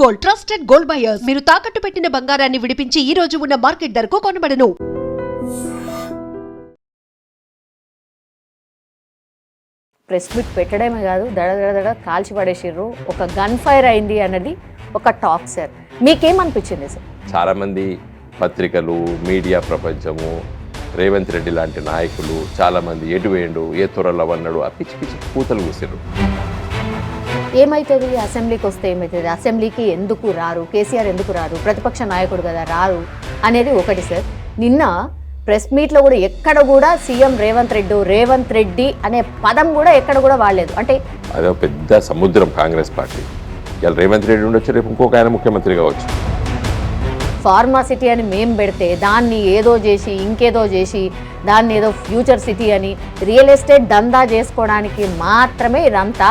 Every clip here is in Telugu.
Gold, trusted gold buyers. మీరు తాకట్టు పెట్టిన బంగారాన్ని విడిపించి ఈ రోజు ఉన్న మార్కెట్ ధరకు కొనబడను. ప్రెస్ మీట్ పెట్టడమే కాదు, దడ కాల్చి పడేసిర్రు, ఒక గన్ ఫైర్ అయింది అన్నది ఒక టాక్ సార్. మీకేమనిపించింది సార్? చాలామంది పత్రికలు, మీడియా ప్రపంచము, రేవంత్ రెడ్డి లాంటి నాయకులు చాలామంది ఎటు వేయండు, ఏ త్వరలో అన్నాడు, ఆ పిచ్చి పిచ్చి కూతలు కూసారు. ఏమవుతుంది అసెంబ్లీకి వస్తే ఏమవుతుంది, అసెంబ్లీకి ఎందుకు రారు, కేసీఆర్ ఎందుకు రారు, ప్రతిపక్ష నాయకుడు కదా రారు అనేది ఒకటి సార్. నిన్న ప్రెస్ మీట్లో కూడా ఎక్కడ కూడా సీఎం రేవంత్ రెడ్డి అనే పదం కూడా ఎక్కడ కూడా వాడలేదు. అంటే అదే పెద్ద సముద్రం కాంగ్రెస్ పార్టీ. ఇవాళ రేవంత్ రెడ్డి ఉండొచ్చు, రేపు ఇంకొక ఆయన ముఖ్యమంత్రి కావచ్చు. ఫార్మాసిటీ అని మేం పెడితే దాన్ని ఏదో చేసి ఇంకేదో చేసి దాన్ని ఏదో ఫ్యూచర్ సిటీ అని రియల్ ఎస్టేట్ దందా చేసుకోవడానికి మాత్రమే ఇదంతా.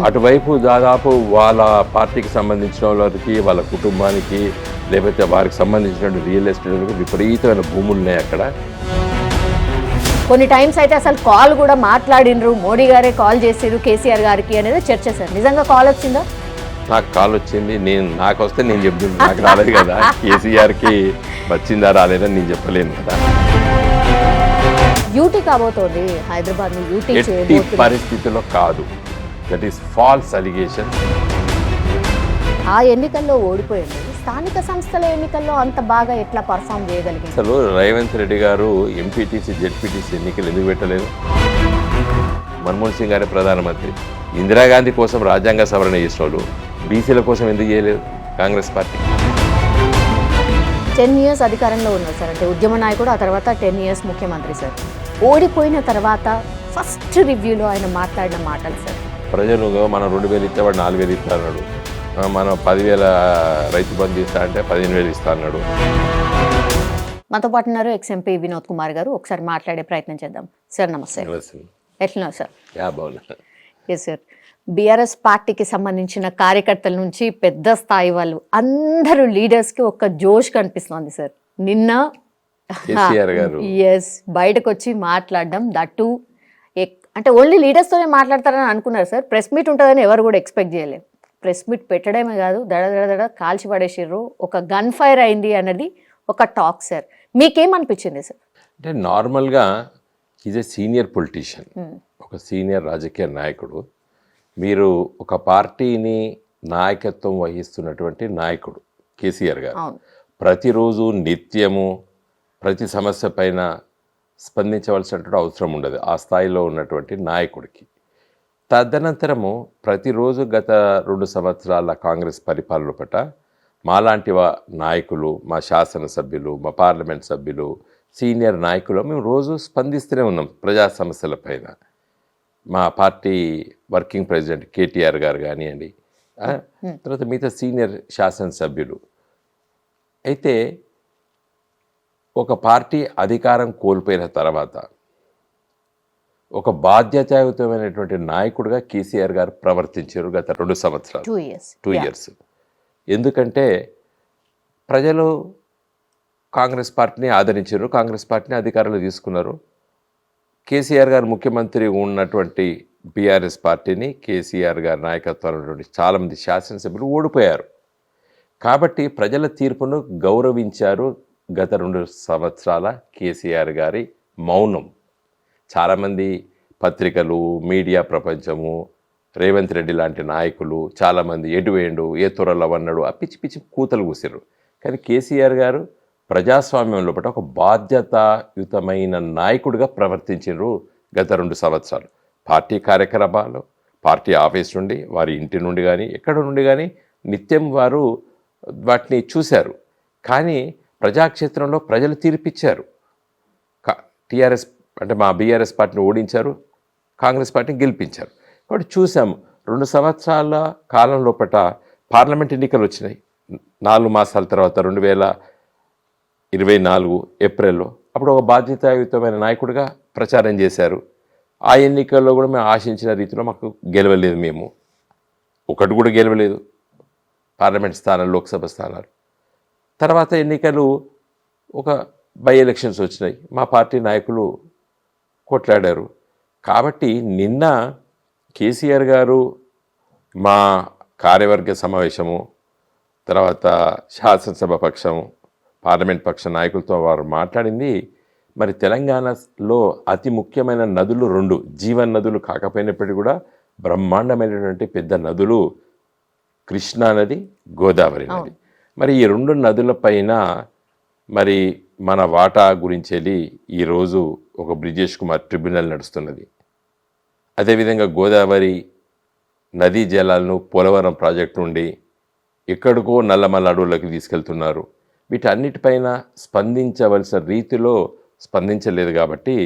అటువైపు దాదాపు వాళ్ళ పార్టీకి సంబంధించిన వాళ్ళకి, వాళ్ళ కుటుంబానికి, లేకపోతే వారికి సంబంధించిన రియల్ ఎస్టేట్ విపరీతమైన భూములు ఉన్నాయి అక్కడ. కొన్ని టైమ్స్ అయితే అసలు కాల్ కూడా మాట్లాడినరు, మోడీ గారే కాల్ చేసిరు కేసీఆర్ గారికి అనేది చర్చ సార్. నిజంగా కాల్ వచ్చిందా? నాకు కాల్ వచ్చింది, నాకు వస్తే నేను చెప్తున్నాను, నాకు రాలేదు కదా. కేసీఆర్కి వచ్చిందా రాలేదని నేను చెప్పలేను కదా. యూటీ కాబోతోంది హైదరాబాద్, ఎట్టి పరిస్థితిలో కాదు. That is false allegation. ఆ ఎన్నికల్లో ఓడిపోయింది, స్థానిక సంస్థల ఎన్నికల్లో అంత బాగా ఎట్లా పర్ఫామ్ చేయగలిగింది? అసలు రేవంత్ రెడ్డి గారు ఎంపీటీసీ, జెడ్పీటీసీ ఎన్నికలు ఎందుకు పెట్టలేదు? మన్మోహన్ సింగ్ గారే ప్రధానమంత్రి. ఇందిరాగాంధీ కోసం రాజ్యాంగ సవరణ చేసిన వాళ్ళు బీసీల కోసం ఎందుకు చేయలేదు కాంగ్రెస్ పార్టీ? 10 years అధికారంలో ఉన్నారు సార్, అంటే ఉద్యమ నాయకుడు, ఆ తర్వాత 10 years ముఖ్యమంత్రి సార్. ఓడిపోయిన తర్వాత ఫస్ట్ రివ్యూలో ఆయన మాట్లాడిన మాటలు సార్, ప్రజలు మనం 2000 ఇస్తే వాడు 4000 ఇస్తా అన్నాడు, మనం 10,000 రైతు బంధు ఇస్తా అంటే 15,000 ఇస్తా అన్నాడు. మనతో పాటు ఉన్నారు ఎక్స్ఎంపీ వినోద్ కుమార్ గారు. ఒకసారి మాట్లాడే ప్రయత్నం చేద్దాం సార్. నమస్తే. ఎట్లా సార్? Yes sir. బీఆర్ఎస్ పార్టీకి సంబంధించిన కార్యకర్తల నుంచి పెద్ద స్థాయి వాళ్ళు అందరూ లీడర్స్కి ఒక జోష్ కనిపిస్తోంది సార్. నిన్న ఎస్ బయటకు వచ్చి మాట్లాడడం, దట్టు అంటే ఓన్లీ లీడర్స్తోనే మాట్లాడతారని అనుకున్నారు సార్. ప్రెస్ మీట్ ఉంటుందని ఎవరు కూడా ఎక్స్పెక్ట్ చేయలేదు. ప్రెస్ మీట్ పెట్టడమే కాదు, దడ కాల్చి పడేసిర్రు, ఒక గన్ ఫైర్ అయింది అన్నది ఒక టాక్ సార్. మీకేమనిపించింది సార్? అంటే నార్మల్గా ఈజ్ ఏ సీనియర్ పొలిటీషియన్, ఒక సీనియర్ రాజకీయ నాయకుడు. మీరు ఒక పార్టీని నాయకత్వం వహిస్తున్నటువంటి నాయకుడు కేసీఆర్ గారు ప్రతిరోజు నిత్యము ప్రతి సమస్య పైన స్పందించవలసినటువంటి అవసరం ఉండదు ఆ స్థాయిలో ఉన్నటువంటి నాయకుడికి. తదనంతరము ప్రతిరోజు గత 2 సంవత్సరాల కాంగ్రెస్ పరిపాలన పట్ల మాలాంటి నాయకులు, మా శాసనసభ్యులు, మా పార్లమెంట్ సభ్యులు, సీనియర్ నాయకులు మేము రోజు స్పందిస్తూనే ఉన్నాం ప్రజా సమస్యల పైన. మా పార్టీ వర్కింగ్ ప్రెసిడెంట్ కేటీఆర్ గారు కానివ్వండి, తర్వాత మిగతా సీనియర్ శాసనసభ్యులు. అయితే ఒక పార్టీ అధికారం కోల్పోయిన తర్వాత ఒక బాధ్యతాయుతమైనటువంటి నాయకుడిగా కేసీఆర్ గారు ప్రవర్తించారు గత 2 సంవత్సరాలు, 2 years. ఎందుకంటే ప్రజలు కాంగ్రెస్ పార్టీని ఆదరించారు, కాంగ్రెస్ పార్టీని అధికారంలో తీసుకున్నారు. కేసీఆర్ గారు ముఖ్యమంత్రి ఉన్నటువంటి బీఆర్ఎస్ పార్టీని కేసీఆర్ గారి నాయకత్వంలో ఉన్నటువంటి చాలామంది శాసనసభ్యులు ఓడిపోయారు. కాబట్టి ప్రజల తీర్పును గౌరవించారు గత 2 సంవత్సరాల కేసీఆర్ గారి మౌనం. చాలామంది పత్రికలు, మీడియా ప్రపంచము, రేవంత్ రెడ్డి లాంటి నాయకులు చాలామంది ఎటు వేయండు, ఏ త్వరలో అన్నాడు, ఆ పిచ్చి పిచ్చి కూతలు కూసారు. కానీ కేసీఆర్ గారు ప్రజాస్వామ్యంలో పట్ల ఒక బాధ్యతాయుతమైన నాయకుడిగా ప్రవర్తించారు గత 2 సంవత్సరాలు. పార్టీ కార్యక్రమాలు, పార్టీ ఆఫీస్ నుండి, వారి ఇంటి నుండి కానీ ఎక్కడ నుండి కానీ నిత్యం వారు వాటిని చూశారు. కానీ ప్రజాక్షేత్రంలో ప్రజలు తీర్పిచ్చారు. టీఆర్ఎస్ అంటే మా బీఆర్ఎస్ పార్టీని ఓడించారు, కాంగ్రెస్ పార్టీని గెలిపించారు. కాబట్టి చూసాము 2 సంవత్సరాల కాలం లోపల పార్లమెంట్ ఎన్నికలు వచ్చినాయి 4 మాసాల తర్వాత 2024 ఏప్రిల్లో. అప్పుడు ఒక బాధ్యతాయుతమైన నాయకుడిగా ప్రచారం చేశారు. ఆ ఎన్నికల్లో కూడా మేము ఆశించిన రీతిలో మాకు గెలవలేదు, మేము ఒకటి కూడా గెలవలేదు పార్లమెంట్ స్థానాలు, లోక్సభ స్థానాలు. తర్వాత ఎన్నికలు ఒక బై ఎలక్షన్స్ వచ్చినాయి, మా పార్టీ నాయకులు కొట్లాడారు. కాబట్టి నిన్న కేసీఆర్ గారు మా కార్యవర్గ సమావేశము తర్వాత శాసనసభ పక్షం, పార్లమెంట్ పక్ష నాయకులతో వారు మాట్లాడింది మరి తెలంగాణలో అతి ముఖ్యమైన నదులు 2 జీవన నదులు కాకపోయినప్పటికీ కూడా బ్రహ్మాండమైనటువంటి పెద్ద నదులు కృష్ణా నది, గోదావరి నది. మరి ఈ 2 నదులపైన మరి మన వాటా గురించి వెళ్ళి ఈరోజు ఒక బ్రిజేష్ కుమార్ ట్రిబ్యునల్ నడుస్తున్నది. అదేవిధంగా గోదావరి నదీ జలాలను పోలవరం ప్రాజెక్టు నుండి ఎక్కడికో నల్లమల్ల అడవుల్లోకి తీసుకెళ్తున్నారు. వీటన్నిటిపైన స్పందించవలసిన రీతిలో స్పందించలేదు కాబట్టి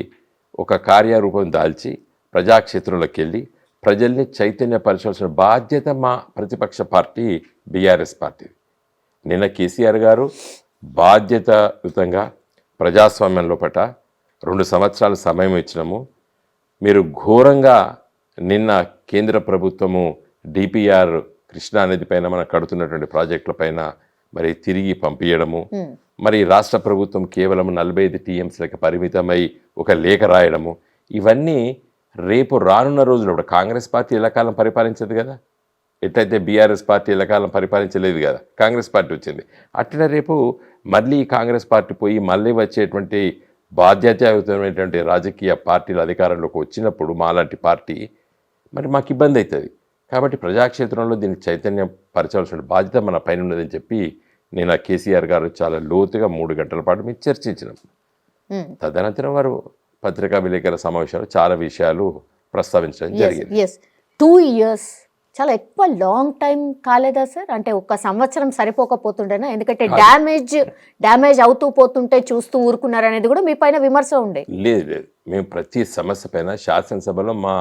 ఒక కార్యరూపం దాల్చి ప్రజాక్షేత్రంలోకి వెళ్ళి ప్రజల్ని చైతన్యపరచాల్సిన బాధ్యత మా ప్రతిపక్ష పార్టీ బీఆర్ఎస్ పార్టీ. నిన్న కేసీఆర్ గారు బాధ్యతాయుతంగా ప్రజాస్వామ్యంలో పట 2 సంవత్సరాల సమయం ఇచ్చినాము. మీరు ఘోరంగా నిన్న కేంద్ర ప్రభుత్వము డిపిఆర్ కృష్ణా నది పైన మనం కడుతున్నటువంటి ప్రాజెక్టుల పైన మరి తిరిగి పంపించడము, మరి రాష్ట్ర ప్రభుత్వం కేవలం 45 టీఎంసీలకు పరిమితమై ఒక లేఖ రాయడము, ఇవన్నీ రేపు రానున్న రోజుల్లో కూడా కాంగ్రెస్ పార్టీ ఎల్లకాలం పరిపాలించదు కదా. ఎట్లయితే బీఆర్ఎస్ పార్టీ ఎల్లకాలం పరిపాలించలేదు కదా, కాంగ్రెస్ పార్టీ వచ్చింది. అట్లా రేపు మళ్ళీ కాంగ్రెస్ పార్టీ పోయి మళ్ళీ వచ్చేటువంటి బాధ్యతాయుతమైనటువంటి రాజకీయ పార్టీలు అధికారంలోకి వచ్చినప్పుడు మాలాంటి పార్టీ మరి మాకు ఇబ్బంది అవుతుంది. కాబట్టి ప్రజాక్షేత్రంలో దీనికి చైతన్యం పరచాల్సిన బాధ్యత మన పైన ఉన్నదని చెప్పి నేను కేసీఆర్ గారు చాలా లోతుగా 3 గంటల పాటు మేము చర్చించినాం. తదనంతరం వారు పత్రికా విలేకరుల సమావేశాలు చాలా విషయాలు ప్రస్తావించడం జరిగింది. 2 years చాలా ఎక్కువ లాంగ్ టైం కాలేదా సార్? అంటే 1 సంవత్సరం సరిపోకపోతుండేనా? ఎందుకంటే డ్యామేజ్ అవుతూ పోతుంటే చూస్తూ ఊరుకున్నారనేది కూడా మీ పైన విమర్శ ఉండే. లేదు, మేము ప్రతి సమస్య పైన శాసనసభలో మా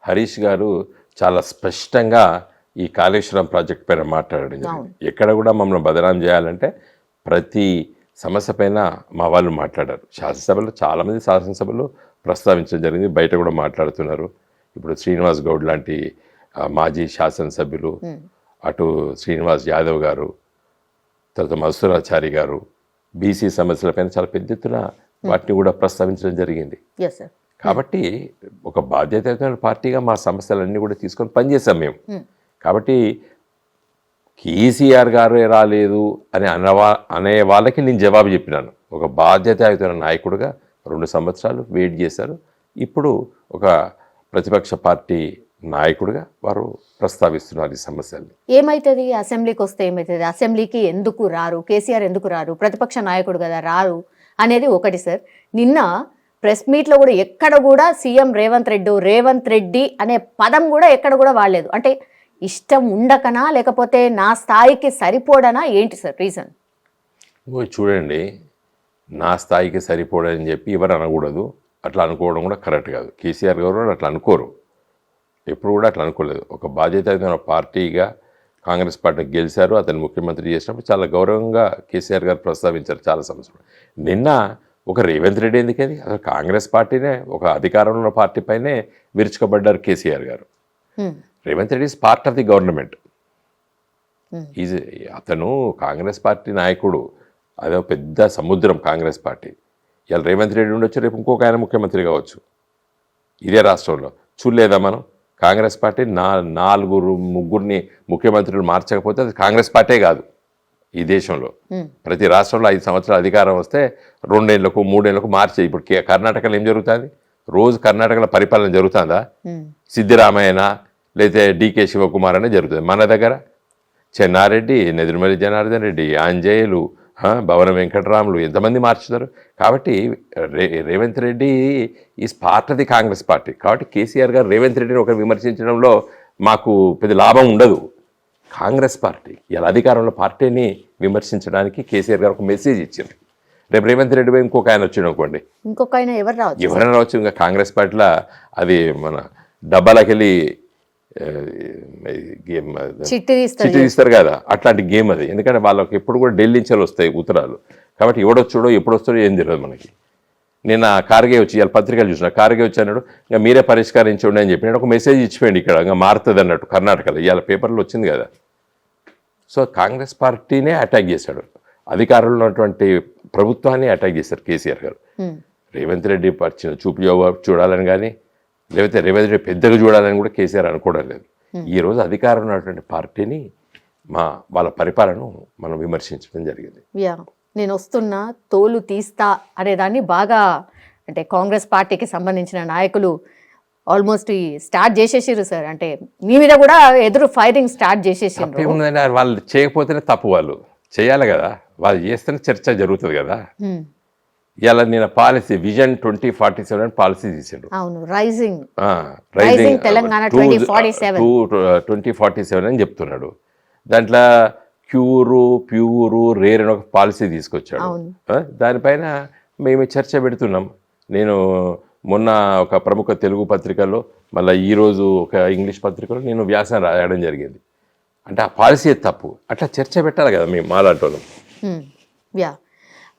హరీష్ గారు చాలా స్పష్టంగా ఈ కాళేశ్వరం ప్రాజెక్ట్ పైన మాట్లాడడం జరిగింది. ఎక్కడ కూడా మమ్మల్ని బదనాం చేయాలంటే ప్రతి సమస్య పైన మా వాళ్ళు మాట్లాడారు. శాసనసభలో చాలామంది శాసనసభలో ప్రస్తావించడం జరిగింది, బయట కూడా మాట్లాడుతున్నారు. ఇప్పుడు శ్రీనివాస్ గౌడ్ లాంటి మాజీ శాసనసభ్యులు, అటు శ్రీనివాస్ యాదవ్ గారు, తర్వాత మధుసూరాచారి గారు బీసీ సమస్యలపైన చాలా పెద్ద ఎత్తున వాటిని కూడా ప్రస్తావించడం జరిగింది. కాబట్టి ఒక బాధ్యతయుతమైన పార్టీగా మా సమస్యలన్నీ కూడా తీసుకొని పనిచేసాం మేము. కాబట్టి కేసీఆర్ గారే రాలేదు అని అనే వాళ్ళకి నేను జవాబు చెప్పినాను. ఒక బాధ్యతాయుతమైన నాయకుడిగా 2 సంవత్సరాలు వెయిట్ చేశారు. ఇప్పుడు ఒక ప్రతిపక్ష పార్టీ నాయకుడిగా వారు ప్రస్తావిస్తున్నారు ఈ సమస్యల్ని. ఏమవుతుంది అసెంబ్లీకి వస్తే? ఏమవుతుంది? అసెంబ్లీకి ఎందుకు రారు? కేసీఆర్ ఎందుకు రారు? ప్రతిపక్ష నాయకుడు కదా రారు అనేది ఒకటి సార్. నిన్న ప్రెస్ మీట్లో కూడా ఎక్కడ కూడా సీఎం రేవంత్ రెడ్డి అనే పదం కూడా ఎక్కడ కూడా వాడలేదు. అంటే ఇష్టం ఉండకనా లేకపోతే నా స్థాయికి సరిపోడనా ఏంటి సార్ రీజన్? చూడండి, నా స్థాయికి సరిపోడని చెప్పి ఎవరు అనకూడదు. అట్లా అనుకోవడం కూడా కరెక్ట్ కాదు. కేసీఆర్ గారు కూడా అట్లా అనుకోరు, ఎప్పుడు కూడా అట్లా అనుకోలేదు. ఒక బాధ్యతయుతమైన పార్టీగా కాంగ్రెస్ పార్టీ గెలిచారు, అతను ముఖ్యమంత్రి చేసినప్పుడు చాలా గౌరవంగా కేసీఆర్ గారు ప్రస్తావించారు చాలా సమస్యలు. నిన్న ఒక రేవంత్ రెడ్డి ఎందుకని అసలు కాంగ్రెస్ పార్టీనే ఒక అధికారంలో ఉన్న పార్టీ పైనే విరుచుకోబడ్డారు కేసీఆర్ గారు. Revanth Reddy is part of the government. అతను కాంగ్రెస్ పార్టీ నాయకుడు, అదే పెద్ద సముద్రం కాంగ్రెస్ పార్టీ. ఇవాళ రేవంత్ రెడ్డి ఉండొచ్చు, రేపు ఇంకొక ఆయన ముఖ్యమంత్రి కావచ్చు ఇదే రాష్ట్రంలో. చూడలేదా మనం? కాంగ్రెస్ పార్టీ 4-3 ముఖ్యమంత్రులు మార్చకపోతే అది కాంగ్రెస్ పార్టీ కాదు ఈ దేశంలో. ప్రతి రాష్ట్రంలో 5 సంవత్సరాలు అధికారం వస్తే 2 ఏళ్లకు 3 ఏళ్లకు మార్చే. ఇప్పుడు కర్ణాటకలో ఏం జరుగుతుంది? రోజు కర్ణాటకలో పరిపాలన జరుగుతుందా? సిద్ధిరామయ్యన లేదా డికే శివకుమార్ అనే జరుగుతుంది. మన దగ్గర చెన్నారెడ్డి, నెదురుమల్లి జనార్దన్ రెడ్డి, ఆంజనేయులు, భవన వెంకటరాములు ఎంతమంది మార్చుతారు? కాబట్టి Revanth Reddy is part of the Congress party. కాబట్టి కేసీఆర్ గారు రేవంత్ రెడ్డిని ఒకరు విమర్శించడంలో మాకు పెద్ద లాభం ఉండదు. కాంగ్రెస్ పార్టీ ఇలా అధికారంలో పార్టీని విమర్శించడానికి కేసీఆర్ గారు ఒక మెసేజ్ ఇచ్చింది. రేపు రేవంత్ రెడ్డి ఇంకొక ఆయన వచ్చాడు అనుకోండి, ఇంకొక ఆయన ఎవరైనా రావచ్చు. ఇంకా కాంగ్రెస్ పార్టీలో అది మన డబ్బాలకి వెళ్ళి గేమ్ చిట్టి తీస్తారు కదా, అట్లాంటి గేమ్ అది. ఎందుకంటే వాళ్ళకి ఎప్పుడు కూడా ఢిల్లీ నుంచి వస్తాయి ఉత్తరాలు. కాబట్టి ఎవడొచ్చాడో ఎప్పుడు వస్తాడో ఏం తెలియదు మనకి. నేను కార్గే వచ్చి ఇవాళ పత్రికలు చూసిన, కార్గే వచ్చి అన్నాడు ఇంకా మీరే పరిష్కరించండి అని చెప్పి నేను ఒక మెసేజ్ ఇచ్చిపోయింది ఇక్కడ ఇంకా మారుతుంది అన్నట్టు కర్ణాటకలో. ఇవాళ పేపర్లో వచ్చింది కదా. సో కాంగ్రెస్ పార్టీనే అటాక్ చేశాడు, అధికారంలో ఉన్నటువంటి ప్రభుత్వాన్ని అటాక్ చేశారు కేసీఆర్ గారు. రేవంత్ రెడ్డి పరిచిన చూపు చూడాలని కానీ లేకపోతే రేవంత్ రెడ్డి పెద్దగా చూడాలని కూడా కేసీఆర్ అనుకోవడం లేదు. ఈరోజు అధికారంలో ఉన్నటువంటి పార్టీని వాళ్ళ పరిపాలన మనం విమర్శించడం జరిగింది. యా, నేను వస్తున్నా తోలు తీస్తా అనేదాన్ని బాగా అంటే కాంగ్రెస్ పార్టీకి సంబంధించిన నాయకులు ఆల్మోస్ట్ స్టార్ట్ చేసేసారు సార్. అంటే మీ మీద కూడా ఎదురు ఫైరింగ్ స్టార్ట్ చేసేసారు. తప్పేముందండి, వాళ్ళు చేయకపోతేనే తప్పు, వాళ్ళు చేయాలి కదా, వాళ్ళు చేస్తేనే చర్చ జరుగుతుంది కదా. ఇలా నేను పాలసీ విజన్ 2047 పాలసీ తీసాడు. అవును, రైజింగ్ తెలంగాణ 2047 అని చెప్తున్నాడు. దాంట్లో ప్యూరు రేర్ అని ఒక పాలసీ తీసుకొచ్చాడు. దానిపైన మేము చర్చ పెడుతున్నాం. నేను మొన్న ఒక ప్రముఖ తెలుగు పత్రికలో, మళ్ళీ ఈరోజు ఒక ఇంగ్లీష్ పత్రికలో నేను వ్యాసం రాయడం జరిగింది. అంటే ఆ పాలసీ తప్పు, అట్లా చర్చ పెట్టాలి కదా మేము మాలాంటి. యా,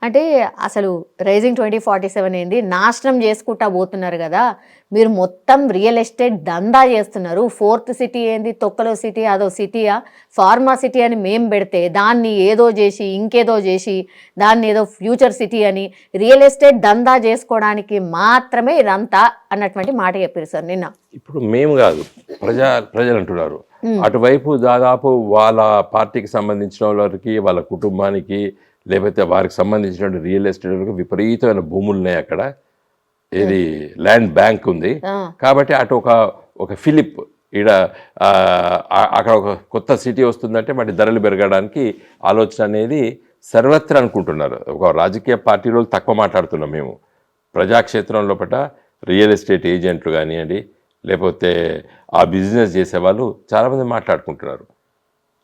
అంటే అసలు రైజింగ్ 2047 ఏంది, నాశనం చేసుకుంటా పోతున్నారు కదా మీరు, మొత్తం రియల్ ఎస్టేట్ దందా చేస్తున్నారు. 4th సిటీ ఏంది, తొక్కలో సిటీ, అదో సిటీయా, ఫార్మా సిటీ అని మేం పెడితే దాన్ని ఏదో చేసి ఇంకేదో చేసి దాన్ని ఏదో ఫ్యూచర్ సిటీ అని రియల్ ఎస్టేట్ దందా చేసుకోవడానికి మాత్రమే ఇదంతా అన్నటువంటి మాట చెప్పారు సార్ నిన్న. ఇప్పుడు మేము కాదు, ప్రజలు అంటున్నారు. అటువైపు దాదాపు వాళ్ళ పార్టీకి సంబంధించిన వాళ్ళకి, వాళ్ళ కుటుంబానికి, లేకపోతే వారికి సంబంధించిన రియల్ ఎస్టేట్ విపరీతమైన భూములు ఉన్నాయి అక్కడ. ఇది ల్యాండ్ బ్యాంక్ ఉంది కాబట్టి అటు ఒక ఫిలిప్ ఈడ అక్కడ ఒక కొత్త సిటీ వస్తుందంటే వాటి ధరలు పెరగడానికి ఆలోచన అనేది సర్వత్రా అనుకుంటున్నారు. ఒక రాజకీయ పార్టీలో తక్కువ మాట్లాడుతున్నాం మేము. ప్రజాక్షేత్రం లోపల రియల్ ఎస్టేట్ ఏజెంట్లు కానివ్వండి, లేకపోతే ఆ బిజినెస్ చేసేవాళ్ళు చాలామంది మాట్లాడుకుంటున్నారు.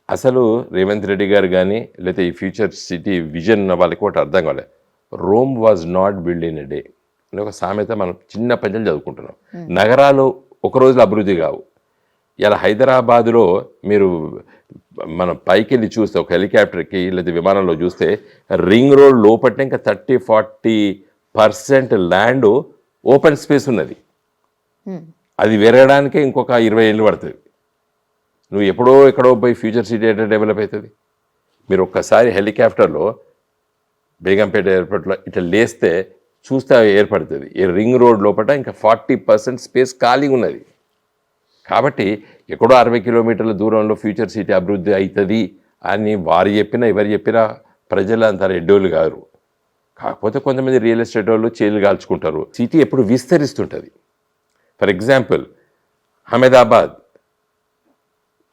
అసలు రేవంత్ రెడ్డి గారు కానీ లేకపోతే ఈ ఫ్యూచర్ సిటీ విజన్ వాళ్ళకి ఒకటి అర్థం కావాలి. Rome was not build in a day అని ఒక సామెత మనం చిన్న ప్రజలు చదువుకుంటున్నాం. నగరాలు ఒక రోజులో అభివృద్ధి కావు. ఇలా హైదరాబాదులో మీరు మనం పైకి వెళ్ళి చూస్తే, ఒక హెలికాప్టర్కి లేదా విమానంలో చూస్తే రింగ్ రోడ్ లోపట్నే ఇంకా 30-40% ల్యాండ్ ఓపెన్ స్పేస్ ఉన్నది. అది పెరగడానికే ఇంకొక 20 ఏళ్ళు పడుతుంది. నువ్వు ఎక్కడో పోయి ఫ్యూచర్ సిటీ ఎట్లా డెవలప్ అవుతుంది? మీరు ఒక్కసారి హెలికాప్టర్లో బేగంపేట ఎయిర్పోర్ట్లో ఇట్లా లేస్తే చూస్తే ఏర్పడుతుంది. ఈ రింగ్ రోడ్ లోపల ఇంకా 40% స్పేస్ ఖాళీగా ఉన్నది. కాబట్టి ఎక్కడో 60 కిలోమీటర్ల దూరంలో ఫ్యూచర్ సిటీ అభివృద్ధి అవుతుంది అని వారు చెప్పినా ఎవరు చెప్పినా ప్రజలు అంత రెడ్డోళ్ళు కాదు. కాకపోతే కొంతమంది రియల్ ఎస్టేట్ వాళ్ళు చేతులు కాల్చుకుంటారు. సిటీ ఎప్పుడు విస్తరిస్తుంటుంది. ఫర్ ఎగ్జాంపుల్ అహ్మదాబాద్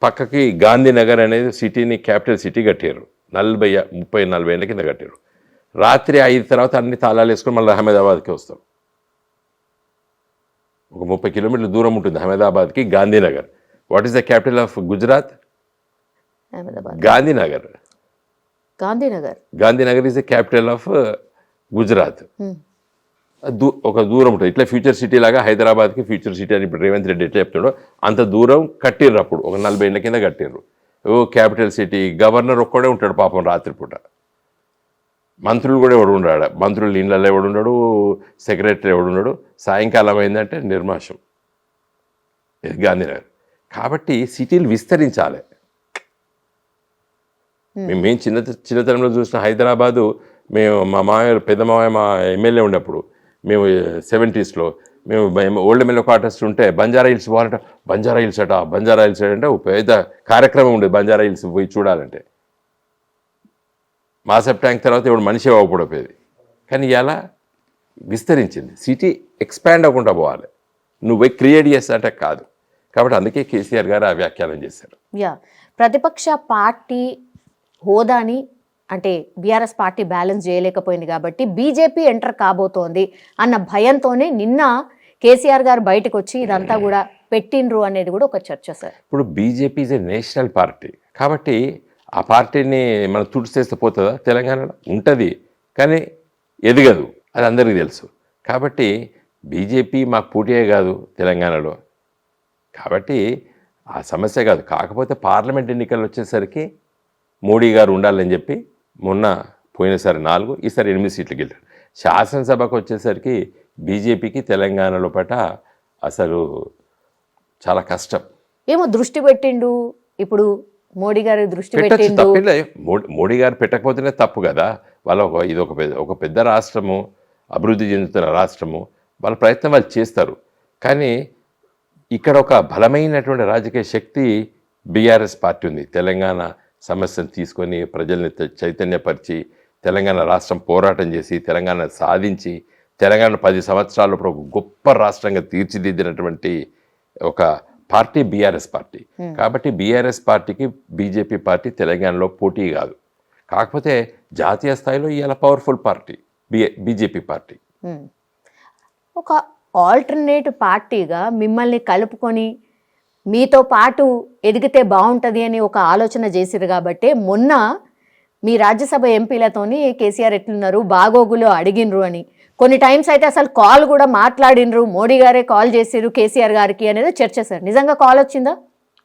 పక్కకి గాంధీనగర్ అనేది సిటీని క్యాపిటల్ సిటీ కట్టారు. 30-40 ఏళ్ళ కింద కట్టారు. రాత్రి 5 తర్వాత అన్ని తాళాలు వేసుకొని మళ్ళీ అహ్మదాబాద్కి వస్తాం. ఒక 30 కిలోమీటర్ల దూరం ఉంటుంది అహ్మదాబాద్కి Gandhinagar. What is the capital of Gujarat? Gandhinagar. Gandhinagar is the capital of Gujarat. ఒక దూరం ఉంటుంది. ఇట్లా ఫ్యూచర్ సిటీ లాగా హైదరాబాద్కి ఫ్యూచర్ సిటీ అని ఇప్పుడు రేవంత్ రెడ్డి ఎట్లా చెప్తాడో అంత దూరం కట్టిర్రు. అప్పుడు ఒక 40 ఏళ్ళ కింద కట్టిర్రు. Capital city. గవర్నర్ ఒక్కడే ఉంటాడు పాపం రాత్రిపూట. మంత్రులు కూడా ఎవడు ఉన్నాడు, మంత్రులు ఇళ్ళల్లో ఎవడున్నాడు, సెక్రటరీ ఎవడున్నాడు. సాయంకాలం అయిందంటే నిర్మాషం. ఇది గాంధీనగర్. కాబట్టి సిటీలు విస్తరించాలి. మేము చిన్నతనంలో చూసిన హైదరాబాదు, మేము మా మామయ్య పెద్ద మామయ్య మా ఎమ్మెల్యే ఉన్నప్పుడు మేము 70s మేము ఓల్డ్ ఎమ్మెల్యే క్వార్టర్స్ ఉంటే బంజారా హిల్స్ పోవాలంటే బంజారా హిల్స్ అంటే ఒక పెద్ద కార్యక్రమం ఉండేది బంజారా హిల్స్ పోయి చూడాలంటే. మాసప్ ట్యాంక్ తర్వాత ఇప్పుడు మనిషి అవ్వకపోయేది. కానీ ఇలా విస్తరించింది. సిటీ ఎక్స్పాండ్ అవ్వకుండా పోవాలి, నువ్వు క్రియేట్ చేస్తాంటే కాదు. కాబట్టి అందుకే కేసీఆర్ గారు ఆ వ్యాఖ్యానం చేశారు. ప్రతిపక్ష పార్టీ హోదాని అంటే బీఆర్ఎస్ పార్టీ బ్యాలెన్స్ చేయలేకపోయింది కాబట్టి బీజేపీ ఎంటర్ కాబోతోంది అన్న భయంతోనే నిన్న కేసీఆర్ గారు బయటకు వచ్చి ఇదంతా కూడా పెట్టిండ్రు అనేది కూడా ఒక చర్చ సార్. ఇప్పుడు BJP is a national party కాబట్టి ఆ పార్టీని మనం తుడిచేస్తే పోతుందా? తెలంగాణలో ఉంటుంది కానీ ఎదగదు, అది అందరికీ తెలుసు. కాబట్టి బీజేపీ మాకు పోటీయే కాదు తెలంగాణలో. కాబట్టి ఆ సమస్య కాదు. కాకపోతే పార్లమెంట్ ఎన్నికలు వచ్చేసరికి మోడీ గారు ఉండాలని చెప్పి మొన్న పోయినసారి 4, ఈసారి 8 సీట్లు గెలిచారు. శాసనసభకు వచ్చేసరికి బీజేపీకి తెలంగాణలో పట అసలు చాలా కష్టం. ఏమో దృష్టి పెట్టిండు ఇప్పుడు మోడీ గారు దృష్టి పెట్టిండు. మోడీ గారు పెట్టకపోతేనే తప్పు కదా. వాళ్ళ ఇది ఒక పెద్ద రాష్ట్రము, అభివృద్ధి చెందుతున్న రాష్ట్రము, వాళ్ళ ప్రయత్నం వాళ్ళు చేస్తారు. కానీ ఇక్కడ ఒక బలమైనటువంటి రాజకీయ శక్తి బీఆర్ఎస్ పార్టీ ఉంది. తెలంగాణ సమస్యను తీసుకొని ప్రజల్ని చైతన్యపరిచి తెలంగాణ రాష్ట్రం పోరాటం చేసి తెలంగాణ సాధించి తెలంగాణ 10 సంవత్సరాల ఒక గొప్ప రాష్ట్రంగా తీర్చిదిద్దినటువంటి ఒక పార్టీ బీఆర్ఎస్ పార్టీ. కాబట్టి బీఆర్ఎస్ పార్టీకి బీజేపీ పార్టీ తెలంగాణలో పోటీ కాదు. కాకపోతే జాతీయ స్థాయిలో ఇవాళ పవర్ఫుల్ పార్టీ బీజేపీ పార్టీ. ఒక ఆల్టర్నేట్ పార్టీగా మిమ్మల్ని కలుపుకొని మీతో పాటు ఎదిగితే బాగుంటుంది అని ఒక ఆలోచన చేసిరు కాబట్టి మొన్న మీ రాజ్యసభ ఎంపీలతోని కేసీఆర్ ఎట్లున్నారు బాగోగులు అడిగినరు అని కొన్ని టైమ్స్ అయితే అసలు కాల్ కూడా మాట్లాడినరు, మోడీ గారే కాల్ చేసిరు కేసీఆర్ గారికి అనేది చర్చ సార్. నిజంగా కాల్ వచ్చిందా?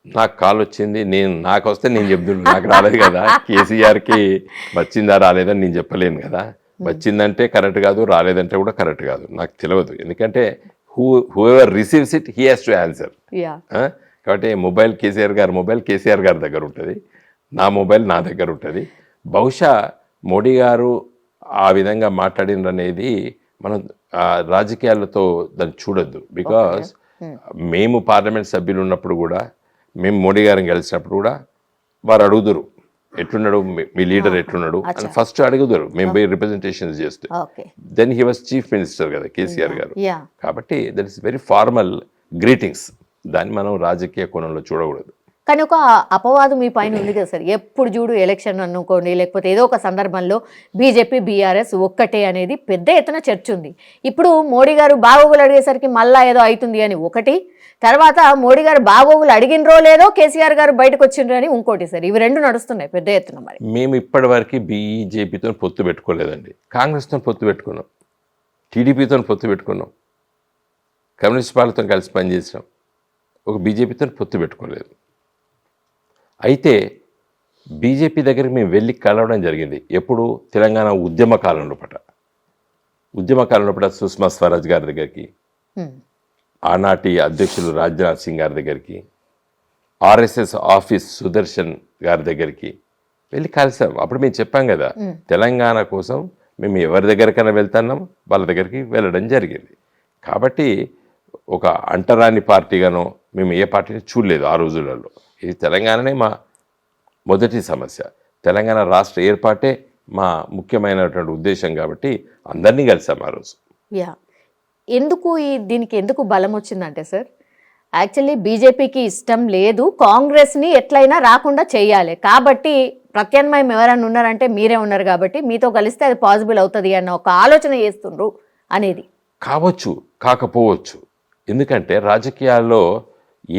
నాకు కాల్ వచ్చింది, నాకు వస్తే నేను చెప్తున్నాను, నాకు రాలేదు కదా. కేసీఆర్కి వచ్చిందా రాలేదని నేను చెప్పలేను కదా. వచ్చిందంటే కరెక్ట్ కాదు, రాలేదంటే కూడా కరెక్ట్ కాదు, నాకు తెలియదు. ఎందుకంటే whoever receives it he has to answer. కాబట్టి కేసీఆర్ గారి దగ్గర ఉంటుంది, నా మొబైల్ నా దగ్గర ఉంటుంది. బహుశా మోడీ గారు ఆ విధంగా మాట్లాడిననేది మనం రాజకీయాలతో దాన్ని చూడొద్దు. బికాస్ మేము పార్లమెంట్ సభ్యులు ఉన్నప్పుడు కూడా, మేము మోడీ గారిని కలిసినప్పుడు కూడా వారు అడుగుదురు ఎట్లున్నాడు మీ లీడర్ ఎట్లున్నాడు అని ఫస్ట్ అడుగుదురు మేము పోయి రిప్రజెంటేషన్స్ చేస్తే. Then he was chief minister కదా కేసీఆర్ గారు. కాబట్టి that is very formal greetings, దాన్ని మనం రాజకీయ కోణంలో చూడకూడదు. కానీ ఒక అపవాదం మీ పైన ఉంది కదా సార్, ఎప్పుడు చూడు ఎలక్షన్ అనుకోండి లేకపోతే ఏదో ఒక సందర్భంలో బీజేపీ బీఆర్ఎస్ ఒక్కటే అనేది పెద్ద ఎత్తున చర్చ ఉంది. ఇప్పుడు మోడీ గారు బాగోగులు అడిగేసరికి మళ్ళా ఏదో అవుతుంది అని ఒకటి, తర్వాత మోడీ గారు బాగోగులు అడిగినరో లేదో కేసీఆర్ గారు బయటకు వచ్చిండ్రు అని ఇంకోటి సార్. ఇవి రెండు నడుస్తున్నాయి పెద్ద ఎత్తున. మరి మేము ఇప్పటి వరకు బీజేపీతో పొత్తు పెట్టుకోలేదండి. కాంగ్రెస్తో పొత్తు పెట్టుకున్నాం, టీడీపీతో పొత్తు పెట్టుకున్నాం, కమ్యూనిస్ట్ పార్టీతో కలిసి పనిచేసాం, ఒక బీజేపీతో పొత్తు పెట్టుకోలేదు. అయితే బీజేపీ దగ్గరికి మేము వెళ్ళి కలవడం జరిగింది. ఎప్పుడు? తెలంగాణ ఉద్యమ కాలంలో పట సుష్మా స్వరాజ్ గారి దగ్గరికి, ఆనాటి అధ్యక్షులు రాజ్నాథ్ సింగ్ గారి దగ్గరికి, ఆర్ఎస్ఎస్ ఆఫీస్ సుదర్శన్ గారి దగ్గరికి వెళ్ళి కలిసాం. అప్పుడు మేము చెప్పాం కదా, తెలంగాణ కోసం మేము ఎవరి దగ్గరికైనా వెళ్తున్నాం, వాళ్ళ దగ్గరికి వెళ్ళడం జరిగింది. కాబట్టి ఒక అంటరాని పార్టీగానో మేము ఏ పార్టీని చూడలేదు ఆ రోజులలో. ఇది తెలంగాణనే మా మొదటి సమస్య, తెలంగాణ రాష్ట్ర ఏర్పాటే మా ముఖ్యమైనటువంటి ఉద్దేశం. కాబట్టి అందరినీ కలిసాం ఆ రోజు. దీనికి ఎందుకు బలం వచ్చిందంటే సార్, యాక్చువల్లీ బీజేపీకి ఇష్టం లేదు కాంగ్రెస్ని ఎట్లయినా రాకుండా చేయాలి, కాబట్టి ప్రత్యామ్నాయం ఎవరైనా ఉన్నారంటే మీరే ఉన్నారు కాబట్టి మీతో కలిస్తే అది పాసిబుల్ అవుతుంది అన్న ఒక ఆలోచన చేస్తుండ్రు అనేది. కావచ్చు, కాకపోవచ్చు. ఎందుకంటే రాజకీయాల్లో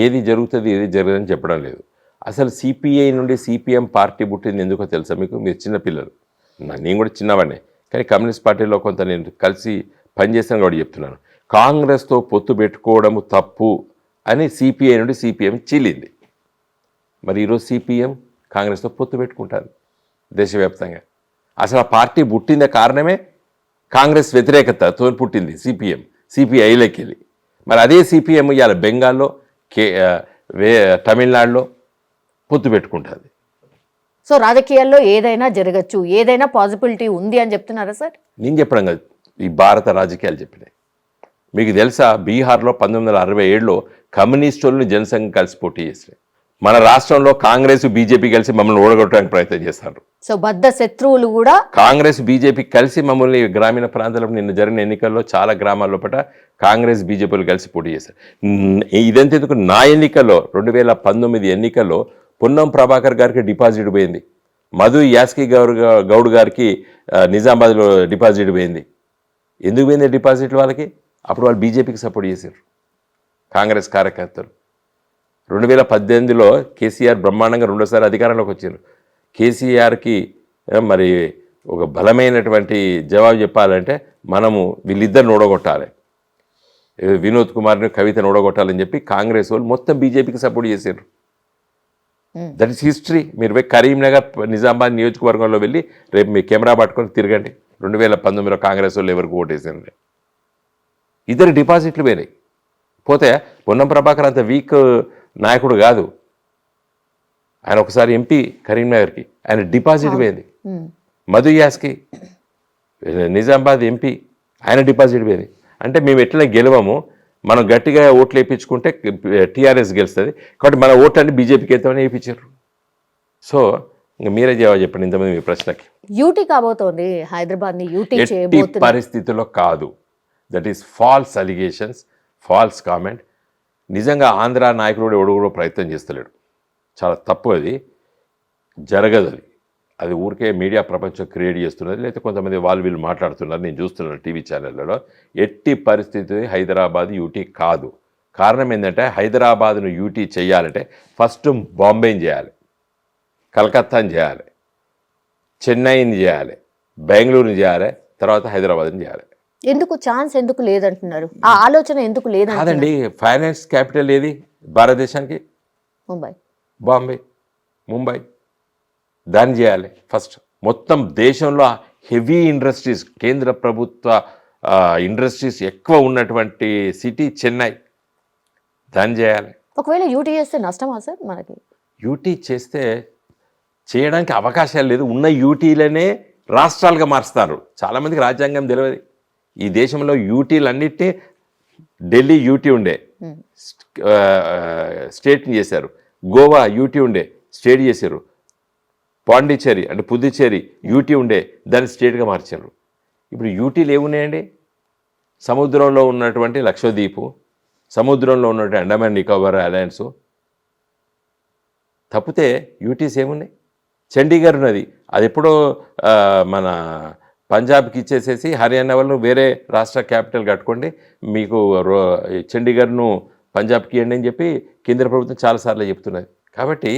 ఏది జరుగుతుంది ఏది జరగదని చెప్పడం లేదు. అసలు సిపిఐ నుండి సిపిఎం పార్టీ పుట్టింది ఎందుకో తెలుసా మీకు? మీరు చిన్నపిల్లలు, నేను కూడా చిన్నవాడినే, కానీ కమ్యూనిస్ట్ పార్టీలో కొంత నేను కలిసి పనిచేస్తాను కాబట్టి చెప్తున్నాను. కాంగ్రెస్తో పొత్తు పెట్టుకోవడము తప్పు అని సిపిఐ నుండి సిపిఎం చీలింది. మరి ఈరోజు సిపిఎం కాంగ్రెస్తో పొత్తు పెట్టుకుంటారు దేశవ్యాప్తంగా. అసలు ఆ పార్టీ పుట్టిందే కారణమే కాంగ్రెస్ వ్యతిరేకతతో పుట్టింది సిపిఎం, సిపిఐలోకి వెళ్ళి. మరి అదే సిపిఎం ఇవాళ బెంగాల్లో తమిళనాడులో పొత్తు పెట్టుకుంటుంది. సో రాజకీయాల్లో ఏదైనా జరగచ్చు, ఏదైనా పాసిబిలిటీ ఉంది అని చెప్తున్నారా సార్? నేను చెప్పడం కాదు, ఈ భారత రాజకీయాలు చెప్పినాయి. మీకు తెలుసా, బీహార్లో 1967లో కమ్యూనిస్టులను జనసంఘం కలిసి పోటీ చేసినాయి. మన రాష్ట్రంలో కాంగ్రెస్ బీజేపీ కలిసి మమ్మల్ని ఓడగొట్టడానికి ప్రయత్నం చేస్తారు. సో బద్ధ శత్రువులు కూడా కాంగ్రెస్ బీజేపీ కలిసి మమ్మల్ని గ్రామీణ ప్రాంతాల్లో నిన్న జరిగిన ఎన్నికల్లో చాలా గ్రామాల్లో పట కాంగ్రెస్ బీజేపీలు కలిసి పోటీ చేశారు. ఇదంతెందుకు, నా ఎన్నికల్లో 2019 ఎన్నికల్లో పొన్నం ప్రభాకర్ గారికి డిపాజిట్ పోయింది, మధు యాస్కి గౌడ్ గారికి నిజామాబాద్లో డిపాజిట్ పోయింది. ఎందుకు పోయింది డిపాజిట్ వాళ్ళకి? అప్పుడు వాళ్ళు బీజేపీకి సపోర్ట్ చేశారు కాంగ్రెస్ కార్యకర్తలు. 2018లో కేసీఆర్ బ్రహ్మాండంగా రెండోసారి అధికారంలోకి వచ్చారు. కేసీఆర్కి మరి ఒక బలమైనటువంటి జవాబు చెప్పాలంటే మనము వీళ్ళిద్దరిని ఓడగొట్టాలి, వినోద్ కుమార్ని కవితను ఓడగొట్టాలని చెప్పి కాంగ్రెస్ వాళ్ళు మొత్తం బీజేపీకి సపోర్ట్ చేశారు. That is history. మీరు కరీంనగర్ నిజామాబాద్ నియోజకవర్గంలో వెళ్ళి రేపు మీ కెమెరా పట్టుకొని తిరగండి. 2019లో కాంగ్రెస్ వాళ్ళు ఎవరికి ఓటేసారండి. ఇద్దరు డిపాజిట్లు పోయినాయి. పోతే పొన్నం ప్రభాకర్ అంత వీక్ నాయకుడు కాదు, ఆయన ఒకసారి ఎంపీ కరీంనగర్కి, ఆయన డిపాజిట్ పోయింది. మధు యాస్కి నిజామాబాద్ ఎంపీ, ఆయన డిపాజిట్ పోయింది. అంటే మేము ఎట్లా గెలవము, మనం గట్టిగా ఓట్లు వేయించుకుంటే టీఆర్ఎస్ గెలుస్తుంది, కాబట్టి మన ఓట్లన్నీ బీజేపీకి ఎత్తామని వేయించారు. సో ఇంకా మీరే జవాబు చెప్పండి ఇంతమంది మీ ప్రశ్నకి. యూటీ కాబోతోంది, హైదరాబాద్ ని యూటీ ఎట్టి చేయబోతున్నారు. పరిస్థితుల్లో కాదు. That is false allegations, false comment. నిజంగా ఆంధ్ర నాయకుడు ఎవడు కూడా ప్రయత్నం చేస్తలేడు. చాలా తప్పు, అది జరగదు. అది ఊరికే మీడియా ప్రపంచం క్రియేట్ చేస్తున్నది, లేకపోతే కొంతమంది వాళ్ళు వీళ్ళు మాట్లాడుతున్నారు, నేను చూస్తున్నాను టీవీ ఛానళ్ళలో. ఎట్టి పరిస్థితి హైదరాబాద్ యూటీ కాదు. కారణం ఏంటంటే హైదరాబాద్ను యూటీ చేయాలంటే ఫస్ట్ బాంబేని చేయాలి, కలకత్తాని చేయాలి, చెన్నైని చేయాలి, బెంగళూరుని చేయాలి, తర్వాత హైదరాబాద్ని చేయాలి. ఎందుకు ఛాన్స్ ఎందుకు లేదంటున్నారు? ఆ ఆలోచన ఎందుకు లేదంటున్నారు? కాదండి, ఫైనాన్స్ క్యాపిటల్ ఏది భారతదేశానికి? ముంబై, బాంబే, ముంబై. దాన్ని చేయాలి ఫస్ట్. మొత్తం దేశంలో హెవీ ఇండస్ట్రీస్, కేంద్ర ప్రభుత్వ ఇండస్ట్రీస్ ఎక్కువ ఉన్నటువంటి సిటీ చెన్నై, దాన్ని చేయాలి. ఒకవేళ యూటీ చేస్తే నష్టమా సార్ మనకి? యూటీ చేస్తే చేయడానికి అవకాశాలు లేదు. ఉన్న యూటీలనే రాష్ట్రాలుగా మారుస్తారు. చాలామందికి రాజ్యాంగం తెలియదు. ఈ దేశంలో యూటీలన్నిటినీ ఢిల్లీ యూటీ ఉండే స్టేట్ని చేశారు, గోవా యూటీ ఉండే స్టేట్ చేశారు, పాండిచ్చేరి అంటే పుదుచ్చేరి యూటీ ఉండే దాన్ని స్టేట్గా మార్చారు. ఇప్పుడు యూటీలు ఏమున్నాయండి? సముద్రంలో ఉన్నటువంటి లక్షద్వీపు, సముద్రంలో ఉన్నటువంటి అండమాన్ నికోబార్ ఐలాండ్స్ తప్పితే యూటీస్ ఏమున్నాయి? చండీగఢ్ ఉన్నది, అది ఎప్పుడో మన పంజాబ్కి ఇచ్చేసేసి హర్యానా వాళ్ళు వేరే రాష్ట్ర క్యాపిటల్ కట్టుకోండి, మీకు చండీగఢ్ను పంజాబ్కి ఇవ్వండి అని చెప్పి కేంద్ర ప్రభుత్వం చాలాసార్లు చెప్తున్నది. కాబట్టి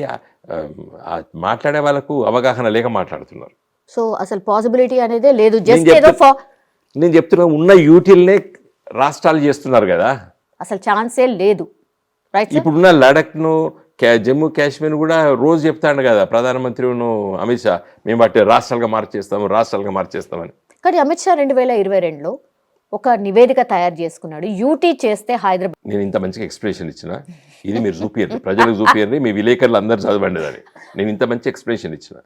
మాట్లాడే వాళ్ళకు అవగాహన లేక మాట్లాడుతున్నారు. సో అసలు పాసిబిలిటీ అనేదే లేదు. జస్ట్ ఏదో నేను చెప్తున్నా, ఉన్న యూటీలనే రాష్ట్రాలు చేస్తున్నారు కదా, అసలు ఛాన్సే లేదు. రైట్. ఇప్పుడున్న లడఖ్ను, జమ్మూ కాశ్మీర్ కూడా రోజు చెప్తాడు కదా ప్రధానమంత్రి అమిత్ షా, మేము వాటి రాష్ట్రాలుగా మార్చేస్తామని. కానీ అమిత్ షా 2022లో ఒక నివేదిక తయారు చేసుకున్నాడు, యూటీ చేస్తే హైదరాబాద్. నేను ఇంత మంచిగా ఎక్స్ప్రెషన్ ఇచ్చిన, ఇది మీరు చూపియండి, ప్రజలకు చూపియండి, మీ విలేకరులు అందరూ చదవండి అని. నేను ఇంత మంచి ఎక్స్ప్రెషన్ ఇచ్చిన.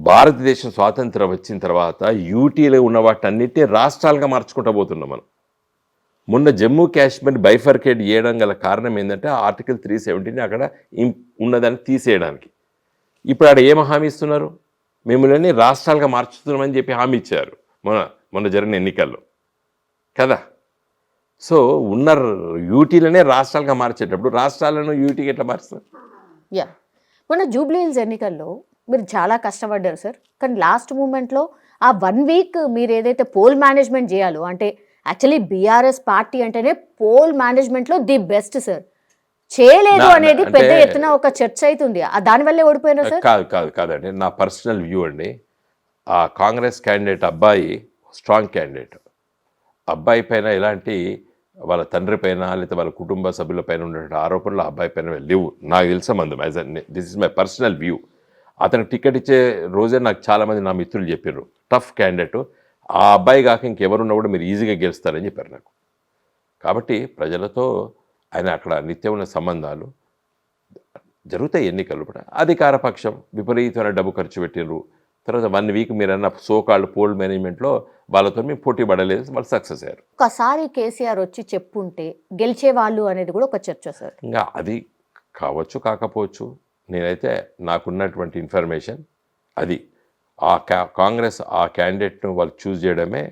భారతదేశం స్వాతంత్రం వచ్చిన తర్వాత యూటీలో ఉన్న వాటన్నిటినీ రాష్ట్రాలుగా మార్చుకుంటూ పోతున్నాం మనం. మొన్న జమ్మూ కాశ్మీర్ బైఫర్కేట్ చేయడం గల కారణం ఏంటంటే ఆర్టికల్ 370 అక్కడ ఉన్నదాన్ని తీసేయడానికి. ఇప్పుడు ఆడ ఏం హామీ ఇస్తున్నారు? మిమ్మల్ని రాష్ట్రాలుగా మార్చుతున్నామని చెప్పి హామీ ఇచ్చారు మొన్న జరిగిన ఎన్నికల్లో కదా. సో ఉన్న యూటీలనే రాష్ట్రాలుగా మార్చేటప్పుడు రాష్ట్రాలను యూటీకి ఎట్లా మారుస్తారు? మొన్న జూబ్లీ హిల్స్ ఎన్నికల్లో మీరు చాలా కష్టపడ్డారు సార్. కానీ లాస్ట్ మూమెంట్లో ఆ 1 వీక్ మీరు ఏదైతే పోల్ మేనేజ్మెంట్ చేయాలో, అంటే యాక్చువల్లీ బీఆర్ఎస్ పార్టీ అంటేనే పోల్ మేనేజ్మెంట్లో ది బెస్ట్ సార్, చేయలేదు అనేది పెద్ద ఎత్తున ఒక చర్చ అవుతుంది. దానివల్లే ఓడిపోయినారు సార్? కాదండి, నా పర్సనల్ వ్యూ అండి. ఆ కాంగ్రెస్ క్యాండిడేట్ అబ్బాయి స్ట్రాంగ్ క్యాండిడేట్. అబ్బాయి పైన ఎలాంటి వాళ్ళ తండ్రి పైన లేదా వాళ్ళ కుటుంబ సభ్యుల పైన ఉన్నటువంటి ఆరోపణలు అబ్బాయి పైన లేవు నాకు తెలిసే మందం. As this is my personal view. అతనికి టికెట్ ఇచ్చే రోజే నాకు చాలామంది నా మిత్రులు చెప్పారు, టఫ్ క్యాండిడేట్, ఆ అబ్బాయి కాక ఇంకెవరున్నా కూడా మీరు ఈజీగా గెలుస్తారని చెప్పారు నాకు. కాబట్టి ప్రజలతో ఆయన అక్కడ నిత్యం ఉన్న సంబంధాలు జరుగుతాయి. ఎన్నికలు కూడా అధికార పక్షం విపరీతమైన డబ్బు ఖర్చు పెట్టినారు. తర్వాత 1 వీక్ మీరన్న సోకాల్డ్ పోల్ మేనేజ్మెంట్లో వాళ్ళతో మేము పోటీ పడలేదు, వాళ్ళు సక్సెస్ అయ్యారు. ఒకసారి కేసీఆర్ వచ్చి చెప్పుంటే గెలిచేవాళ్ళు అనేది కూడా ఒక చర్చ సార్. ఇంకా అది కావచ్చు కాకపోవచ్చు, నేనైతే నాకున్నటువంటి ఇన్ఫర్మేషన్ అది. ఆ కాంగ్రెస్ ఆ క్యాండిడేట్ను వాళ్ళు చూస్ చేయడమే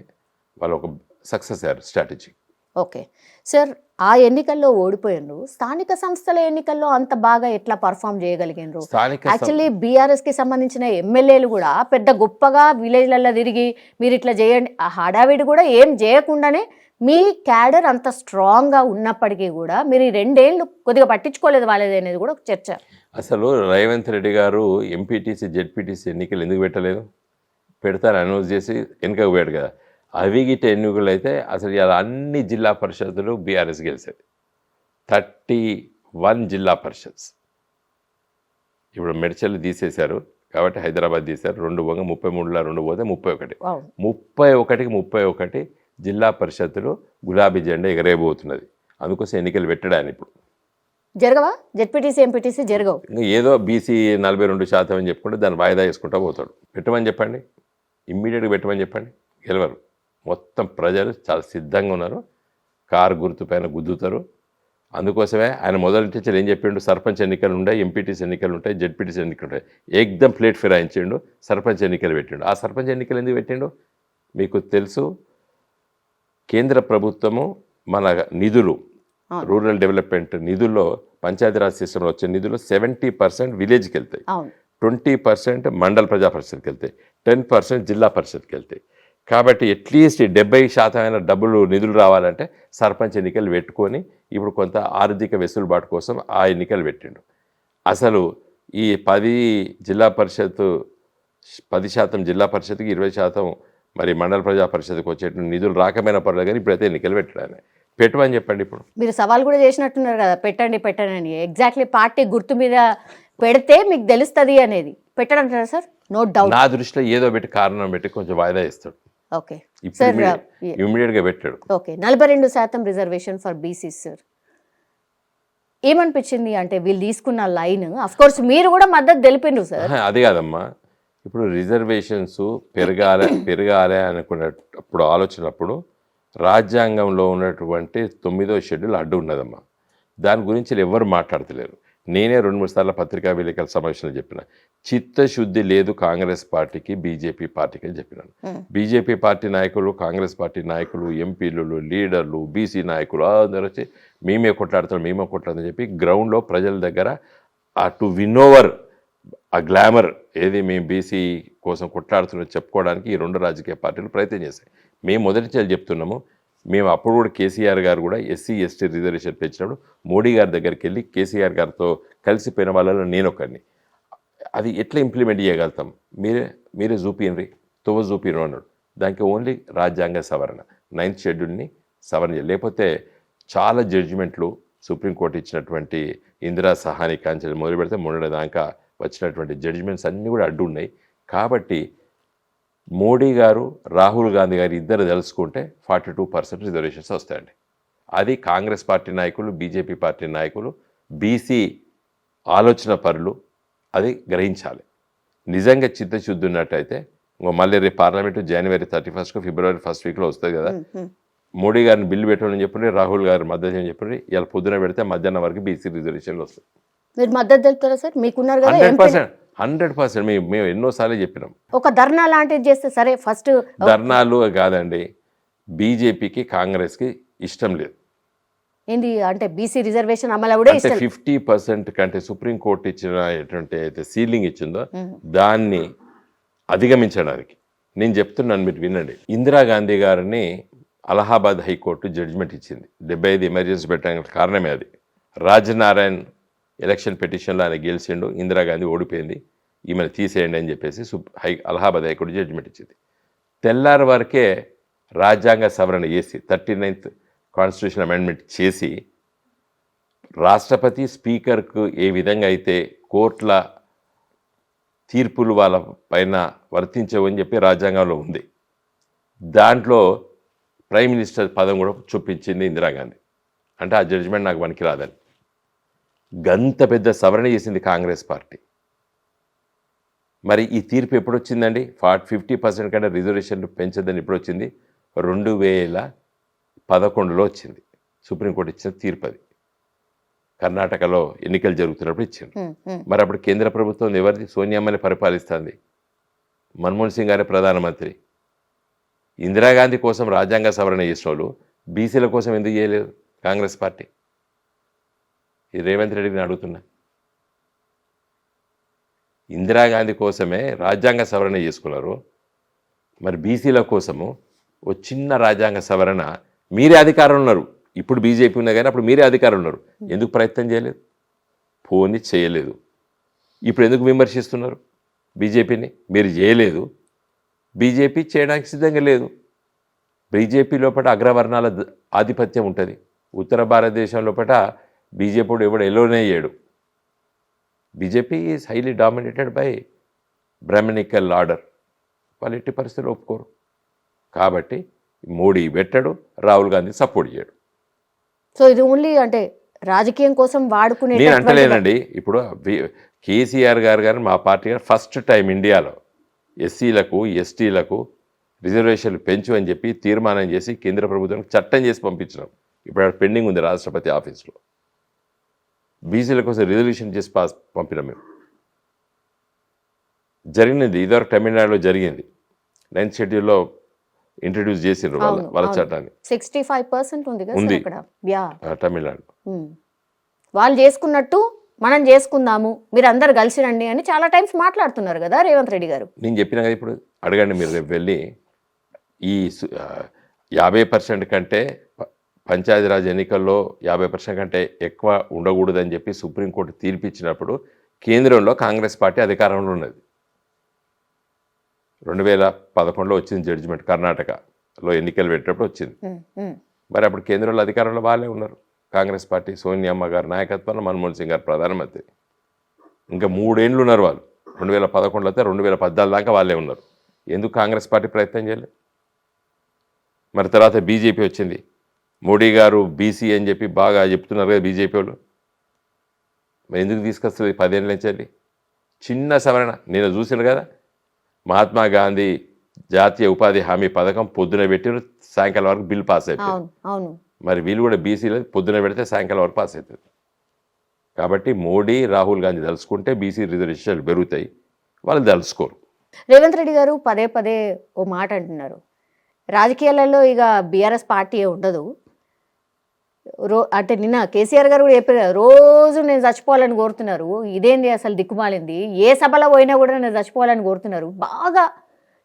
వాళ్ళు ఒక సక్సెస్ అయ్యారు స్ట్రాటజీ. ఓకే సార్, ఆ ఎన్నికల్లో ఓడిపోయినారు, స్థానిక సంస్థల ఎన్నికల్లో అంత బాగా ఎట్లా పర్ఫామ్ చేయగలిగినారు? యాక్చువల్లీ బీఆర్ఎస్కి సంబంధించిన ఎమ్మెల్యేలు కూడా పెద్ద గొప్పగా విలేజ్లలో తిరిగి మీరు ఇట్లా చేయండి, ఆ హడావిడి కూడా ఏం చేయకుండానే మీ క్యాడర్ అంత స్ట్రాంగ్గా ఉన్నప్పటికీ కూడా మీరు ఈ 2 ఏళ్ళు కొద్దిగా పట్టించుకోలేదు వాళ్ళది అనేది కూడా ఒక చర్చ. అసలు రేవంత్ రెడ్డి గారు ఎంపీటీసీ జెడ్పీటీసీ ఎన్నికలు ఎందుకు పెట్టలేదు? పెడతారు అనౌన్స్ చేసి వెనుకకు పోయాడు కదా. అవి గిట్ట ఎన్నికలు అయితే అసలు ఇలా అన్ని జిల్లా పరిషత్తులు బీఆర్ఎస్ గెలిచేది. 31 జిల్లా పరిషత్స్. ఇప్పుడు మెడ్చల్ తీసేశారు కాబట్టి హైదరాబాద్ తీశారు. 2 పోగా 33లో 2 పోతే 31కి 31 జిల్లా పరిషత్తులు గులాబీ జెండా ఎగరేయబోతున్నది. అందుకోసం ఎన్నికలు పెట్టడాన్ని ఇప్పుడు జరగవా? జెడ్పీటీసీ ఎంపీటీసీ జరగవు. ఏదో బీసీ 42% అని చెప్పుకుంటే దాన్ని వాయిదా వేసుకుంటూ పోతాడు. పెట్టమని చెప్పండి, ఇమ్మీడియట్గా పెట్టమని చెప్పండి, గెలవరు. మొత్తం ప్రజలు చాలా సిద్ధంగా ఉన్నారు. కారు గుర్తు పైన గుద్దుతారు. అందుకోసమే ఆయన మొదటి నుంచి ఏం చెప్పిండు, సర్పంచ్ ఎన్నికలు ఉంటాయి, ఎంపీటీసీ ఎన్నికలు ఉంటాయి, జెడ్పీటీసీ ఎన్నికలు ఉంటాయి, ఏకదం ప్లేట్ ఫిరాయించిండు, సర్పంచ్ ఎన్నికలు పెట్టిండు. ఆ సర్పంచ్ ఎన్నికలు ఎందుకు పెట్టిండు మీకు తెలుసు. కేంద్ర ప్రభుత్వము మన నిధులు, రూరల్ డెవలప్మెంట్ నిధుల్లో, పంచాయతీరాజ్ సిస్టంలో వచ్చే నిధులు 70% విలేజ్కి వెళ్తాయి, 20% మండల ప్రజా పరిషత్కి వెళ్తాయి, 10% జిల్లా పరిషత్కి వెళ్తాయి. కాబట్టి అట్లీస్ట్ 70% డబ్బులు నిధులు రావాలంటే సర్పంచ్ ఎన్నికలు పెట్టుకొని ఇప్పుడు కొంత ఆర్థిక వెసులుబాటు కోసం ఆ ఎన్నికలు పెట్టిండు. అసలు ఈ 10 జిల్లా పరిషత్ 10% జిల్లా పరిషత్కి 20% మరి మండల ప్రజా పరిషత్కి వచ్చే నిధులు రాకమైన పర్లేదు, కానీ ఇప్పుడైతే ఎన్నికలు పెట్టాలి. పెట్టమని చెప్పండి. ఇప్పుడు మీరు సవాల్ కూడా చేసినట్టున్నారు కదా, పెట్టండి అని. ఎగ్జాక్ట్లీ పార్టీ గుర్తు మీద పెడితే మీకు తెలుస్తుంది అనేది పెట్టడంటారా సార్? No doubt. నా దృష్టిలో ఏదో పెట్టి కారణం పెట్టి కొంచెం వాయిదా ఇస్తాడు. ఓకే సార్, ఇమీడియట్గా పెట్టాడు. Okay, 42% reservation for BC sir. ఏమనిపించింది అంటే వీళ్ళు తీసుకున్న లైన్, అఫ్ కోర్స్ మీరు కూడా మద్దతు తెలిపిండ్రు సార్. అది కాదమ్మా, ఇప్పుడు రిజర్వేషన్స్ పెరగాలి అనుకున్నప్పుడు ఆలోచనప్పుడు రాజ్యాంగంలో ఉన్నటువంటి 9వ షెడ్యూల్ అడ్డు ఉన్నదమ్మా. దాని గురించి ఎవరు మాట్లాడతలేరు. నేనే 2-3 సార్లు పత్రికా విలేకరుల సమావేశంలో చెప్పిన, చిత్తశుద్ధి లేదు కాంగ్రెస్ పార్టీకి, బీజేపీ పార్టీకి అని చెప్పినాను. బీజేపీ పార్టీ నాయకులు, కాంగ్రెస్ పార్టీ నాయకులు, ఎంపీలు, లీడర్లు, బీసీ నాయకులు అందరూ వచ్చి మేమే కొట్లాడుతామని చెప్పి గ్రౌండ్లో ప్రజల దగ్గర ఆ టు విన్ ఓవర్ ఆ గ్లామర్ ఏది మేము బీసీ కోసం కొట్లాడుతున్నది చెప్పుకోవడానికి ఈ 2 రాజకీయ పార్టీలు ప్రయత్నం చేశాయి. మేము మొదటి నుంచి చెప్తున్నాము. మేము అప్పుడు కూడా కేసీఆర్ గారు కూడా ఎస్సీ ఎస్టీ రిజర్వేషన్ పెంచినప్పుడు మోడీ గారి దగ్గరికి వెళ్ళి కేసీఆర్ గారితో కలిసిపోయిన వాళ్ళలో నేను ఒకరిని. అది ఎట్లా ఇంప్లిమెంట్ చేయగలుగుతాం, మీరే చూపినరి చూపిను అన్నాడు. దానికి ఓన్లీ రాజ్యాంగ సవరణ 9th షెడ్యూల్ని సవరణ చేయాలి. లేకపోతే చాలా జడ్జిమెంట్లు సుప్రీంకోర్టు ఇచ్చినటువంటి ఇందిరా సహాని కాంచెలు మొదలు పెడితే మొన్నటి దాకా వచ్చినటువంటి జడ్జిమెంట్స్ అన్నీ కూడా అడ్డు ఉన్నాయి. కాబట్టి మోడీ గారు, రాహుల్ గాంధీ గారు ఇద్దరు తెలుసుకుంటే 42% రిజర్వేషన్స్ వస్తాయండి. అది కాంగ్రెస్ పార్టీ నాయకులు, బీజేపీ పార్టీ నాయకులు, బీసీ ఆలోచన పరులు అది గ్రహించాలి. నిజంగా చిత్తశుద్ధి ఉన్నట్టయితే మళ్ళీ రేపు పార్లమెంటు January 31 ఫిబ్రవరి 1st వీక్లో వస్తుంది కదా, మోడీ గారిని బిల్లు పెట్టమని చెప్పండి, రాహుల్ గారు మద్దతు అని చెప్పండి, ఇలా పొద్దున పెడితే మధ్యాహ్నం వరకు బీసీ రిజర్వేషన్లు వస్తాయి. మీరు మద్దతు తెలుపుతారా సార్? మీకున్నారు కదా 100%. మేము ఎన్నోసార్లు చెప్పినాం. ఒక ధర్నా లాంటిది చేస్తే సరే. ఫస్ట్ ధర్నాలు కాదండి, బీజేపీకి కాంగ్రెస్కి ఇష్టం లేదు. ఏంటి అంటే బీసీ రిజర్వేషన్ అమలు కూడా అంటే 50% కంటే సుప్రీంకోర్టు ఇచ్చినటువంటి అయితే సీలింగ్ ఇచ్చిందో దాన్ని అధిగమించడానికి నేను చెప్తున్నాను, మీరు వినండి. ఇందిరాగాంధీ గారిని అలహాబాద్ హైకోర్టు జడ్జిమెంట్ ఇచ్చింది. 75 ఎమర్జెన్సీ పెట్టడానికి కారణమే అది. రాజనారాయణ్ ఎలక్షన్ పిటిషన్లో ఆయన గెలిచిండు, ఇందిరాగాంధీ ఓడిపోయింది, ఈమెను తీసేయండి అని చెప్పేసి అలహాబాద్ హైకోర్టు జడ్జిమెంట్ ఇచ్చింది. తెల్లారి వరకే రాజ్యాంగ సవరణ చేసి 39th కాన్స్టిట్యూషన్ అమెండ్మెంట్ చేసి రాష్ట్రపతి స్పీకర్కు ఏ విధంగా అయితే కోర్టుల తీర్పులు వాళ్ళ పైన వర్తించవని చెప్పి రాజ్యాంగంలో ఉంది. దాంట్లో ప్రైమ్ మినిస్టర్ పదం కూడా చూపించింది ఇందిరాగాంధీ. అంటే ఆ జడ్జిమెంట్ నాకు పనికి రాదని గంత పెద్ద సవరణ చేసింది కాంగ్రెస్ పార్టీ. మరి ఈ తీర్పు ఎప్పుడు వచ్చిందండి? 50% కంటే రిజర్వేషన్లు పెంచదని ఎప్పుడు వచ్చింది? 2011లో వచ్చింది. సుప్రీంకోర్టు ఇచ్చిన తీర్పు అది. కర్ణాటకలో ఎన్నికలు జరుగుతున్నప్పుడు ఇచ్చింది. మరి అప్పుడు కేంద్ర ప్రభుత్వం ఎవరిది? సోనియామ్మని పరిపాలిస్తుంది. మన్మోహన్ సింగ్ గారే ప్రధానమంత్రి. ఇందిరాగాంధీ కోసం రాజ్యాంగ సవరణ చేసిన వాళ్ళు బీసీల కోసం ఎందుకు చేయలేదు కాంగ్రెస్ పార్టీ? ఈ రేవంత్ రెడ్డిని అడుగుతున్నా. ఇందిరాగాంధీ కోసమే రాజ్యాంగ సవరణ చేసుకున్నారు, మరి బీసీల కోసము ఓ చిన్న రాజ్యాంగ సవరణ మీరే అధికారం ఉన్నారు. ఇప్పుడు బీజేపీ ఉన్నా కానీ అప్పుడు మీరే అధికారం ఉన్నారు, ఎందుకు ప్రయత్నం చేయలేదు? పోనీ చేయలేదు. ఇప్పుడు ఎందుకు విమర్శిస్తున్నారు బీజేపీని? మీరు చేయలేదు, బీజేపీ చేయడానికి సిద్ధంగా లేదు. బీజేపీ లోపల అగ్రవర్ణాల ఆధిపత్యం ఉంటుంది. ఉత్తర భారతదేశం లోపల బీజేపీ ఎవడు ఎలోనే చేయడు. BJP is highly dominated by Brahminical order. వాళ్ళు ఎట్టి పరిస్థితులు ఒప్పుకోరు. కాబట్టి మోడీ పెట్టాడు, రాహుల్ గాంధీ సపోర్ట్ చేయడు. సో ఇది ఓన్లీ అంటే రాజకీయం కోసం వాడుకునే. నేను అంటలేనండి. ఇప్పుడు కేసీఆర్ గారు మా పార్టీ గారు ఫస్ట్ టైం ఇండియాలో ఎస్సీలకు ఎస్టీలకు రిజర్వేషన్లు పెంచు అని చెప్పి తీర్మానం చేసి కేంద్ర ప్రభుత్వానికి చట్టం చేసి పంపించినాం. ఇప్పుడు పెండింగ్ ఉంది రాష్ట్రపతి ఆఫీస్లో. బీసీల కోసం రిజల్యూషన్ చేసి పంపినాం మేము. జరిగినది ఇదివరకు తమిళనాడులో జరిగింది. 9th షెడ్యూల్లో ఇంట్రడ్యూస్ చేసిండ్రు వాళ్ళ చట్టాన్ని. 65% ఉంది కదా ఉంది అక్కడ. యా, తమిళనాడు. వాళ్ళు చేసుకున్నట్టు మనం చేసుకుందాము, మీరు అందరు కలిసి రండి అని చాలా టైమ్స్ మాట్లాడుతున్నారు కదా రేవంత్ రెడ్డి గారు. నేను చెప్పిన కదా ఇప్పుడు, అడగండి మీరు రేపు వెళ్ళి. ఈ 50% కంటే పంచాయతీరాజ్ ఎన్నికల్లో 50% కంటే ఎక్కువ ఉండకూడదని చెప్పి సుప్రీంకోర్టు తీర్పిచ్చినప్పుడు కేంద్రంలో కాంగ్రెస్ పార్టీ అధికారంలో ఉన్నది. 2011లో వచ్చింది జడ్జిమెంట్, కర్ణాటకలో ఎన్నికలు పెట్టినప్పుడు వచ్చింది. మరి అప్పుడు కేంద్రంలో అధికారంలో వాళ్ళే ఉన్నారు, కాంగ్రెస్ పార్టీ. సోనియమ్మ గారి నాయకత్వంలో మన్మోహన్ సింగ్ గారు ప్రధానమంత్రి. ఇంకా 3 ఏళ్ళు ఉన్నారు వాళ్ళు. 2011లో అయితే 2014 దాకా వాళ్ళే ఉన్నారు. ఎందుకు కాంగ్రెస్ పార్టీ ప్రయత్నం చేయలేదు? మరి తర్వాత బీజేపీ వచ్చింది. మోడీ గారు బీసీ అని చెప్పి బాగా చెప్తున్నారు కదా బీజేపీ వాళ్ళు. మరి ఎందుకు తీసుకొస్తుంది 10 ఏళ్ళ నుంచి వెళ్ళి? చిన్న సవరణ నేను చూసాను కదా, మహాత్మా గాంధీ జాతీయ ఉపాధి హామీ పథకం పొద్దున పెట్టిన సాయంకాలం వరకు బిల్ పాస్ అయిపోయింది. మరి వీళ్ళు కూడా బీసీలో పొద్దున పెడితే సాయంకాలం వరకు పాస్ అవుతుంది. కాబట్టి మోడీ రాహుల్ గాంధీ తలుచుకుంటే బీసీ రిజర్వేషన్లు పెరుగుతాయి, వాళ్ళు తలుచుకోరు. రేవంత్ రెడ్డి గారు పదే పదే ఓ మాట అంటున్నారు, రాజకీయాలలో ఇక బీఆర్ఎస్ పార్టీ ఉండదు. అంటే నిన్న కేసీఆర్ గారు కూడా చెప్పారు, రోజు నేను చచ్చిపోవాలని కోరుతున్నారు. ఇదేంది అసలు దిక్కుమాలింది, ఏ సభలో పోయినా కూడా నేను చచ్చిపోవాలని కోరుతున్నారు. బాగా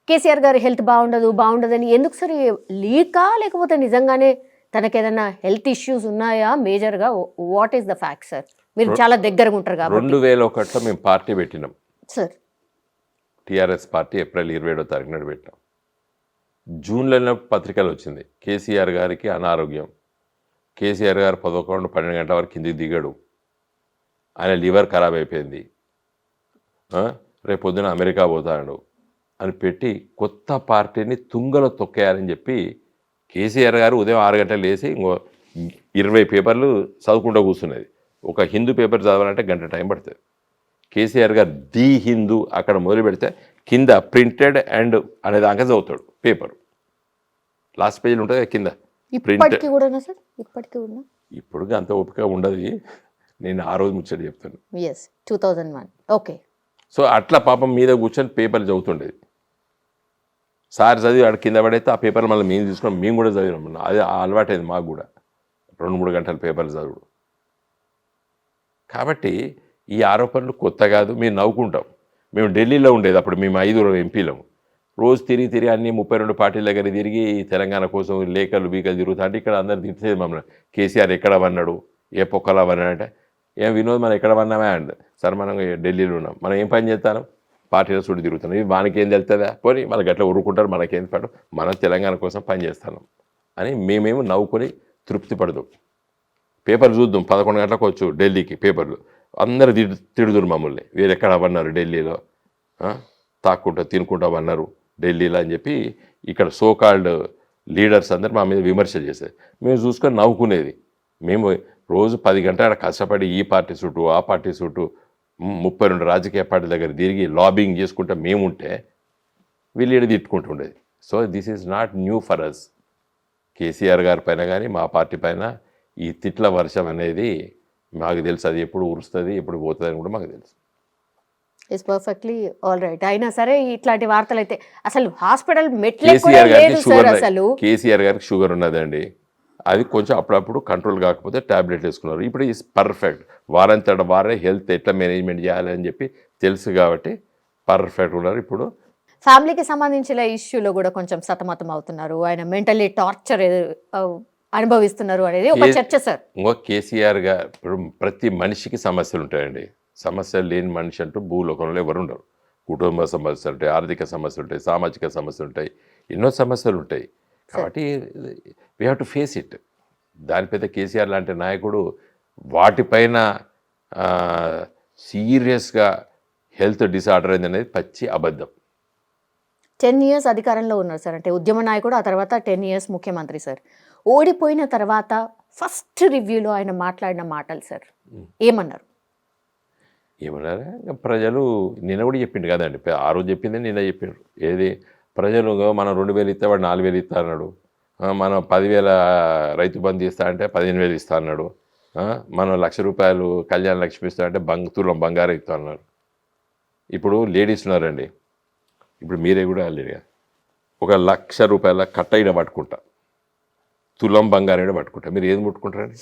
కేసీఆర్ గారు హెల్త్ బాగుండదని ఎందుకు సరే లీకా, లేకపోతే నిజంగానే తనకేదైనా హెల్త్ ఇష్యూస్ ఉన్నాయా మేజర్గా? What is the fact sir? మీరు చాలా దగ్గరగా ఉంటారు కాబట్టి. 2001లో మేము పార్టీ పెట్టినాం సార్, టీఆర్ఎస్ పార్టీ ఏప్రిల్ 27వ తారీఖున పెట్టాం. జూన్లో పత్రికలు వచ్చింది, కేసీఆర్ గారికి అనారోగ్యం, కేసీఆర్ గారు 11-12 గంటల వరకు కిందికి దిగడు, ఆయన లివర్ ఖరాబ్ అయిపోయింది, రేపు పొద్దున అమెరికా పోతాడు అని పెట్టి కొత్త పార్టీని తుంగలో తొక్కేయాలని చెప్పి కేసీఆర్ గారు ఉదయం 6 గంటలు లేచి ఇంకో 20 పేపర్లు చదువుకుంటూ కూర్చున్నది. ఒక హిందూ పేపర్ చదవాలంటే గంట టైం పడుతుంది. కేసీఆర్ గారు ది హిందూ అక్కడ మొదలు పెడితే కింద ప్రింటెడ్ అండ్ అనేది దాకా చదువుతాడు పేపరు. లాస్ట్ పేజీలు ఉంటుంది కింద ఇప్పటికీ కూడా సార్, ఇప్పటికీ కూడా ఇప్పుడు అంత ఓపిక ఉండదు. నేను ఆ రోజు ముచ్చట చెప్తాను. 2001 ఓకే. సో అట్లా పాపం మీద కూర్చొని పేపర్లు చదువుతుండేది. సార్ చదివి ఆడ కింద పడైతే ఆ పేపర్లు మళ్ళీ మేము తీసుకున్నాం, మేము కూడా చదివినాం. అది అలవాటైంది మాకు కూడా 2-3 గంటల పేపర్లు చదువుడు. కాబట్టి ఈ ఆరోపణలు కొత్త కాదు, మేము నవ్వుకుంటాం. మేము ఢిల్లీలో ఉండేది అప్పుడు, మేము 5 ఎంపీలము. రోజు తిరిగి అన్ని 32 పార్టీల దగ్గర తిరిగి తెలంగాణ కోసం లేఖలు బీకలు తిరుగుతా అంటే ఇక్కడ అందరు తిట్టేది మమ్మల్ని. కేసీఆర్ ఎక్కడ వన్నాడు, ఏ పొక్కలా వన్నాడంటే, ఏం వినోద్ మనం ఎక్కడ వన్నామే అండ్ సార్ మనం ఢిల్లీలో ఉన్నాం, మనం ఏం పని చేస్తాను, పార్టీలో చుట్టూ తిరుగుతున్నాం, ఇది మనకేం తెలుస్తుందా, పోనీ మనకి ఎట్లా ఉరుకుంటారు, మనకేం పాటు, మనం తెలంగాణ కోసం పని చేస్తాను అని మేమేమో నవ్వుకొని తృప్తి పడదు. పేపర్ చూద్దాం 11 గంటలకు వచ్చు ఢిల్లీకి పేపర్లు, అందరు తిడుదురు మమ్మల్ని, వీరు ఎక్కడ అవన్నారు ఢిల్లీలో, తాక్కుంటా తినుకుంటా అన్నారు ఢిల్లీలో అని చెప్పి ఇక్కడ సోకాల్డ్ లీడర్స్ అందరు మా మీద విమర్శలు చేసేది. మేము చూసుకొని నవ్వుకునేది. మేము రోజు 10 గంటల కష్టపడి ఈ పార్టీ చుట్టూ ఆ పార్టీ చుట్టూ 32 రాజకీయ పార్టీల దగ్గర తిరిగి లాబింగ్ చేసుకుంటా మేముంటే వీళ్ళు ఈడ తిట్టుకుంటుండేది. So this is not new for us. KCR గారి పైన కానీ మా పార్టీ పైన ఈ తిట్ల వర్షం అనేది మాకు తెలుసు, అది ఎప్పుడు ఉరుస్తుంది ఎప్పుడు పోతుంది అని కూడా మాకు తెలుసు. It's perfectly all right. అయినా సరే ఇట్లాంటి వార్తలు అయితే అసలు హాస్పిటల్ కేసీఆర్ గారికి షుగర్ ఉన్నదండి, అది కొంచెం అప్పుడప్పుడు కంట్రోల్ కాకపోతే ట్యాబ్లెట్ వేసుకున్నారు. ఇప్పుడు ఈజ్ పర్ఫెక్ట్, వారంతట వారే హెల్త్ ఎట్లా మేనేజ్మెంట్ చేయాలని చెప్పి తెలుసు కాబట్టి పర్ఫెక్ట్ ఉన్నారు. ఇప్పుడు ఫ్యామిలీకి సంబంధించిన ఇష్యూలో కూడా కొంచెం సతమతం అవుతున్నారు, ఆయన మెంటల్లీ టార్చర్ అనుభవిస్తున్నారు అనేది ఒక చర్చ సార్. ఇంకో కేసీఆర్ గారు, ఇప్పుడు ప్రతి మనిషికి సమస్యలు ఉంటాయండి, సమస్యలు లేని మనిషి అంటూ భూలోకంలో ఎవరు ఉండరు. కుటుంబ సమస్యలు ఉంటాయి, ఆర్థిక సమస్యలు ఉంటాయి, సామాజిక సమస్యలు ఉంటాయి, ఎన్నో సమస్యలు ఉంటాయి. కాబట్టి we have to face it. దాని పెద్ద కేసీఆర్ లాంటి నాయకుడు వాటిపైన సీరియస్గా హెల్త్ డిసార్డర్ అయింది అనేది పచ్చి అబద్ధం. 10 years అధికారంలో ఉన్నారు సార్, అంటే ఉద్యమ నాయకుడు, ఆ తర్వాత 10 years ముఖ్యమంత్రి సార్. ఓడిపోయిన తర్వాత ఫస్ట్ రివ్యూలో ఆయన మాట్లాడిన మాటలు సార్ ఏమన్నారు? ఏమన్నారా, ప్రజలు నిన్న కూడా చెప్పిండు కదండి, ఆ రోజు చెప్పింది నిన్న చెప్పిండ్రు. ఏది ప్రజలు మనం 2000 ఇస్తే వాడు 4000 ఇస్తా అన్నాడు, మనం 10,000 రైతు బంధు ఇస్తా అంటే 15,000 ఇస్తా అన్నాడు, మనం ₹1,00,000 కళ్యాణ లక్ష్మి ఇస్తా అంటే తులం బంగారం ఇస్తా అన్నారు. ఇప్పుడు లేడీస్ ఉన్నారండి, ఇప్పుడు మీరే కూడా లేడీ, ఒక ₹1,00,000 కట్ట అయినా పట్టుకుంటా, తులం బంగారం అయినా పట్టుకుంటా, మీరు ఏది ముట్టుకుంటారండి?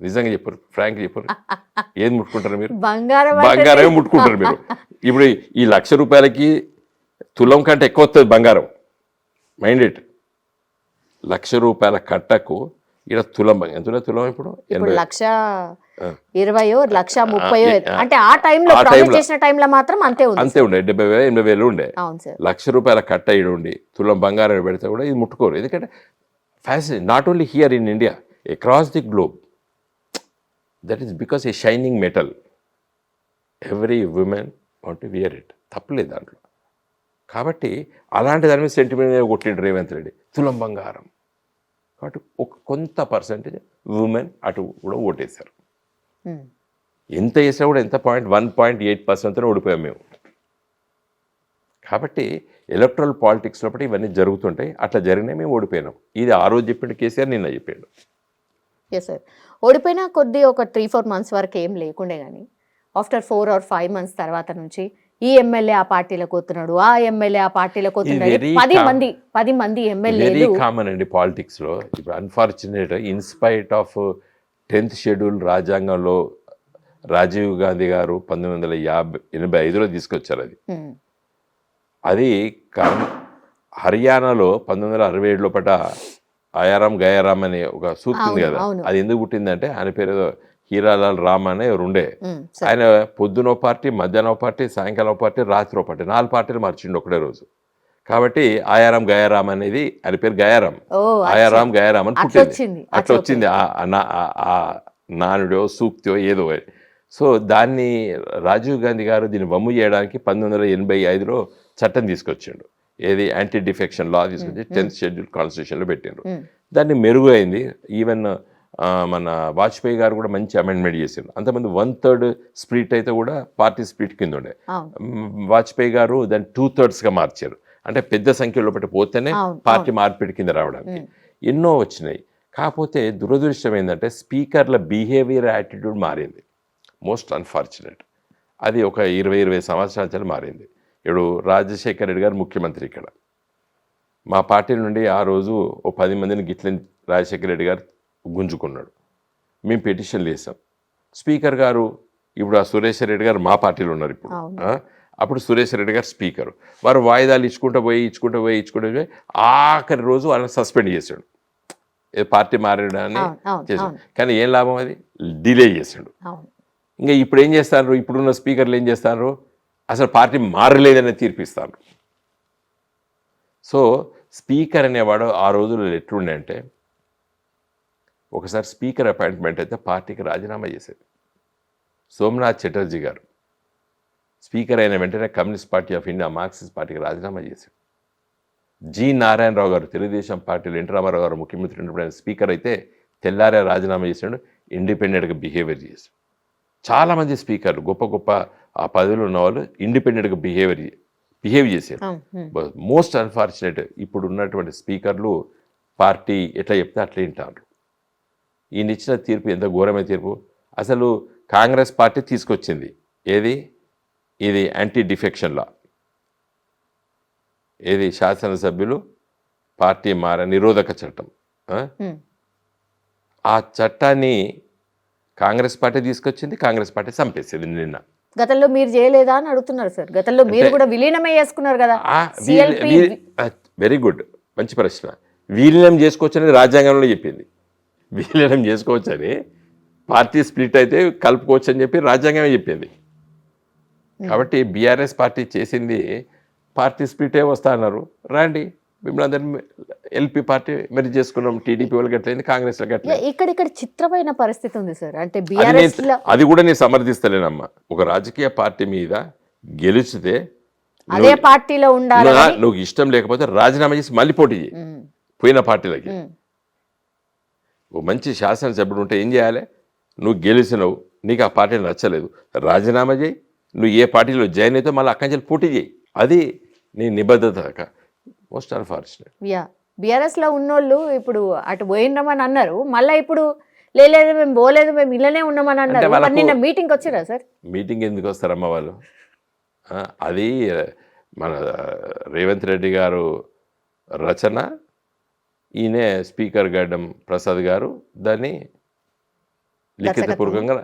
నిజంగా చెప్పారు, ఫ్రాంక్ చెప్పారు, ఏది ముట్టుకుంటారు మీరు? బంగారమే ముట్టుకుంటారు మీరు. ఇప్పుడు ఈ ₹1,00,000కి తులం కంటే ఎక్కువ వస్తుంది బంగారం. మైండ్ ఇట్, ₹1,00,000 కట్టకు ఇక్కడ తులం ఎంత తులం ఇప్పుడు 1,20,000 1,30,000 అంటే ఆ టైంలో చేసిన టైంలో మాత్రం అంతే ఉంది. అంతే ఉండే 70,000 80,000 ఉండే. ₹1,00,000 కట్ట అయ్యి ఉండి తులం బంగారం పెడితే కూడా ఇది ముట్టుకోరు. ఎందుకంటే fashion not only here in India, across the globe. That is because a shining metal. Every women want to wear it, తప్పలేదు దాంట్లో. కాబట్టి అలాంటి దాని మీద సెంటిమెంట్ కొట్టిండు రేవంత్ రెడ్డి, తులం బంగారం. కాబట్టి ఒక కొంత పర్సెంటేజ్ ఉమెన్ అటు కూడా ఓటేశారు. ఎంత వేసినా కూడా ఎంత 1.8% ఓడిపోయాం మేము. కాబట్టి ఎలక్ట్రల్ పాలిటిక్స్ లోపల ఇవన్నీ జరుగుతుంటాయి, అట్లా జరిగినాయి, మేము ఓడిపోయినాం. ఇది ఆ రోజు చెప్పిండు కేసీఆర్, నిన్న చెప్పాడు. ఎస్ సార్, ఓడిపోయినా కొద్ది ఒక 3-4 months వరకు ఏం లేకుండే, కానీ ఆఫ్టర్ 4 or 5 months తర్వాత నుంచి ఈ ఎమ్మెల్యే ఆ పార్టీలకు వస్తున్నాడు, ఆ ఎమ్మెల్యే ఆ పార్టీలకు వస్తున్నాడు, 10 మంది ఎమ్మెల్యేలు. వెరీ కామన్ అండి పాలిటిక్స్ లో. ఇప్పుడు unfortunate, in spite of 10th schedule రాజ్యాంగంలో రాజీవ్ గాంధీ గారు 1985లో తీసుకొచ్చారు. అది హర్యానాలో 1967 లోపల ఆయారాం గయారాం అనే ఒక సూక్తి ఉంది కదా, అది ఎందుకు పుట్టిందంటే ఆయన పేరు హీరాలాల్ రామ్ అనే ఎవరు ఉండే. ఆయన పొద్దునో పార్టీ, మధ్యాహ్నం పార్టీ, సాయంకాలం పార్టీ, రాత్రి పార్టీ, 4 పార్టీలు మార్చిండు ఒకటే రోజు. కాబట్టి ఆయారాం గయారాం అనేది ఆయన పేరు గయారాం, ఆయారాం గయారాం అని పుట్టింది. అట్లా వచ్చింది ఆ నానుడో సూక్తియో ఏదో. సో దాన్ని రాజీవ్ గాంధీ గారు దీన్ని వమ్ము చేయడానికి 1985లో చట్టం తీసుకొచ్చిండు. ఏది యాంటీ డిఫెక్షన్ లా తీసుకొచ్చి 10th షెడ్యూల్ కాన్స్టిట్యూషన్లో పెట్టిండ్రు. దాన్ని మెరుగు అయింది. ఈవెన్ మన వాజ్పేయి గారు కూడా మంచి అమెండ్మెంట్ చేసిండ్రు. అంతమంది 1/3 స్ప్లిట్ అయితే కూడా పార్టీ స్ప్లిట్ కింద ఉండే. వాజ్పేయి గారు దాన్ని 2/3గా మార్చారు. అంటే పెద్ద సంఖ్యలో పోతేనే పార్టీ మార్పిడి కింద రావడానికి ఎన్నో వచ్చినాయి. కాకపోతే దురదృష్టం ఏంటంటే స్పీకర్ల బిహేవియర్ యాటిట్యూడ్ మారింది. Most unfortunate. అది ఒక 20 సంవత్సరాల మారింది. ఇప్పుడు రాజశేఖర రెడ్డి గారు ముఖ్యమంత్రి ఇక్కడ, మా పార్టీ నుండి ఆ రోజు ఓ 10 మందిని గిట్లని రాజశేఖర రెడ్డి గారు గుంజుకున్నాడు. మేము పిటిషన్లు వేసాం. స్పీకర్ గారు ఇప్పుడు ఆ సురేశ్వర్ రెడ్డి గారు మా పార్టీలో ఉన్నారు ఇప్పుడు. అప్పుడు సురేశ్వర్ రెడ్డి గారు స్పీకరు. వారు వాయిదాలు ఇచ్చుకుంటూ పోయి ఆఖరి రోజు వాళ్ళని సస్పెండ్ చేశాడు. పార్టీ మారడాన్ని చేశాడు. కానీ ఏం లాభం, అది డిలే చేశాడు. ఇంకా ఇప్పుడు ఏం చేస్తారు, ఇప్పుడున్న స్పీకర్లు ఏం చేస్తారు, అసలు పార్టీ మారలేదని తీర్పిస్తారు. సో స్పీకర్ అనేవాడు ఆ రోజుల్లో ఎట్లుండే అంటే, ఒకసారి స్పీకర్ అపాయింట్మెంట్ అయితే పార్టీకి రాజీనామా చేసేది. సోమనాథ్ చటర్జీ గారు స్పీకర్ అయిన వెంటనే communist party of India Marxist పార్టీకి రాజీనామా చేశాడు. జి నారాయణరావు గారు తెలుగుదేశం పార్టీలో ఎన్టీ రామారావు గారు ముఖ్యమంత్రి ఉన్నప్పుడు స్పీకర్ అయితే తెల్లారే రాజీనామా చేశాడు, ఇండిపెండెంట్గా బిహేవియర్ చేశాడు. చాలామంది స్పీకర్లు గొప్ప ఆ పదవిలో ఉన్న వాళ్ళు ఇండిపెండెంట్గా బిహేవ్ చేశారు. మోస్ట్ అన్ఫార్చునేట్ ఇప్పుడు ఉన్నటువంటి స్పీకర్లు పార్టీ ఎట్లా చెప్తే అట్లా వింటారు. ఈయన ఇచ్చిన తీర్పు ఎంత ఘోరమైన తీర్పు. అసలు కాంగ్రెస్ పార్టీ తీసుకొచ్చింది ఇది యాంటీ డిఫెక్షన్ లా, శాసనసభ్యులు పార్టీ నిరోధక చట్టం. ఆ చట్టాన్ని కాంగ్రెస్ పార్టీ తీసుకొచ్చింది, కాంగ్రెస్ పార్టీ చంపేసేది. నిన్న గతంలో మీరు చేయలేదా అని అడుగుతున్నారు సార్. గతంలో మీరు కూడా విలీనమే చేసుకున్నారు కదా. వెరీ గుడ్, మంచి ప్రశ్న. విలీనం చేసుకోవచ్చని రాజ్యాంగంలో చెప్పింది. విలీనం చేసుకోవచ్చని, పార్టీ స్ప్లిట్ అయితే కలుపుకోవచ్చు అని చెప్పి రాజ్యాంగమే చెప్పింది. కాబట్టి బీఆర్ఎస్ పార్టీ చేసింది పార్టీ స్ప్లిటే వస్తా అన్నారు, రండి మిమ్మల్ని అందరినీ ఎల్పీ పార్టీ మెర్జ్ చేసుకున్నాం. టీడీపీ వాళ్ళకి ఎట్లయింది, కాంగ్రెస్ వాళ్ళకి ఎట్లా. ఇక్కడ చిత్రమైన పరిస్థితి ఉంది సార్. అంటే అది కూడా నేను సమర్థిస్తలేనమ్మా. ఒక రాజకీయ పార్టీ మీద గెలిచితే అదే పార్టీలో ఉండాలి, నువ్వు ఇష్టం లేకపోతే రాజీనామా చేసి మళ్ళీ పోటీ చేయి పోయిన పార్టీలకి. ఓ మంచి శాసనసభ్యుడు ఉంటే ఏం చేయాలి, నువ్వు గెలిచినవు, నీకు ఆ పార్టీ నచ్చలేదు, రాజీనామా చేయి, నువ్వు ఏ పార్టీలో జాయిన్ అయితే మళ్ళీ అక్కడి నుంచి పోటీ చేయి. అది నీ నిబద్ధత. Most unfortunate. బీఆర్ఎస్ లో ఉన్నోళ్ళు ఇప్పుడు అటు పోయినమని అన్నారు, మళ్ళీ ఇప్పుడు లేదు మేము పోలేదు, మేము ఇళ్ళనే ఉన్నామని అన్నారు. మరి నిన్న మీటింగ్ వచ్చిరా సార్? మీటింగ్ ఎందుకు వస్తారమ్మ వాళ్ళు? అది మన రేవంత్ రెడ్డి గారు రచన, ఈయనే స్పీకర్ గడ్డం ప్రసాద్ గారు దాన్ని లిఖితపూర్వకంగా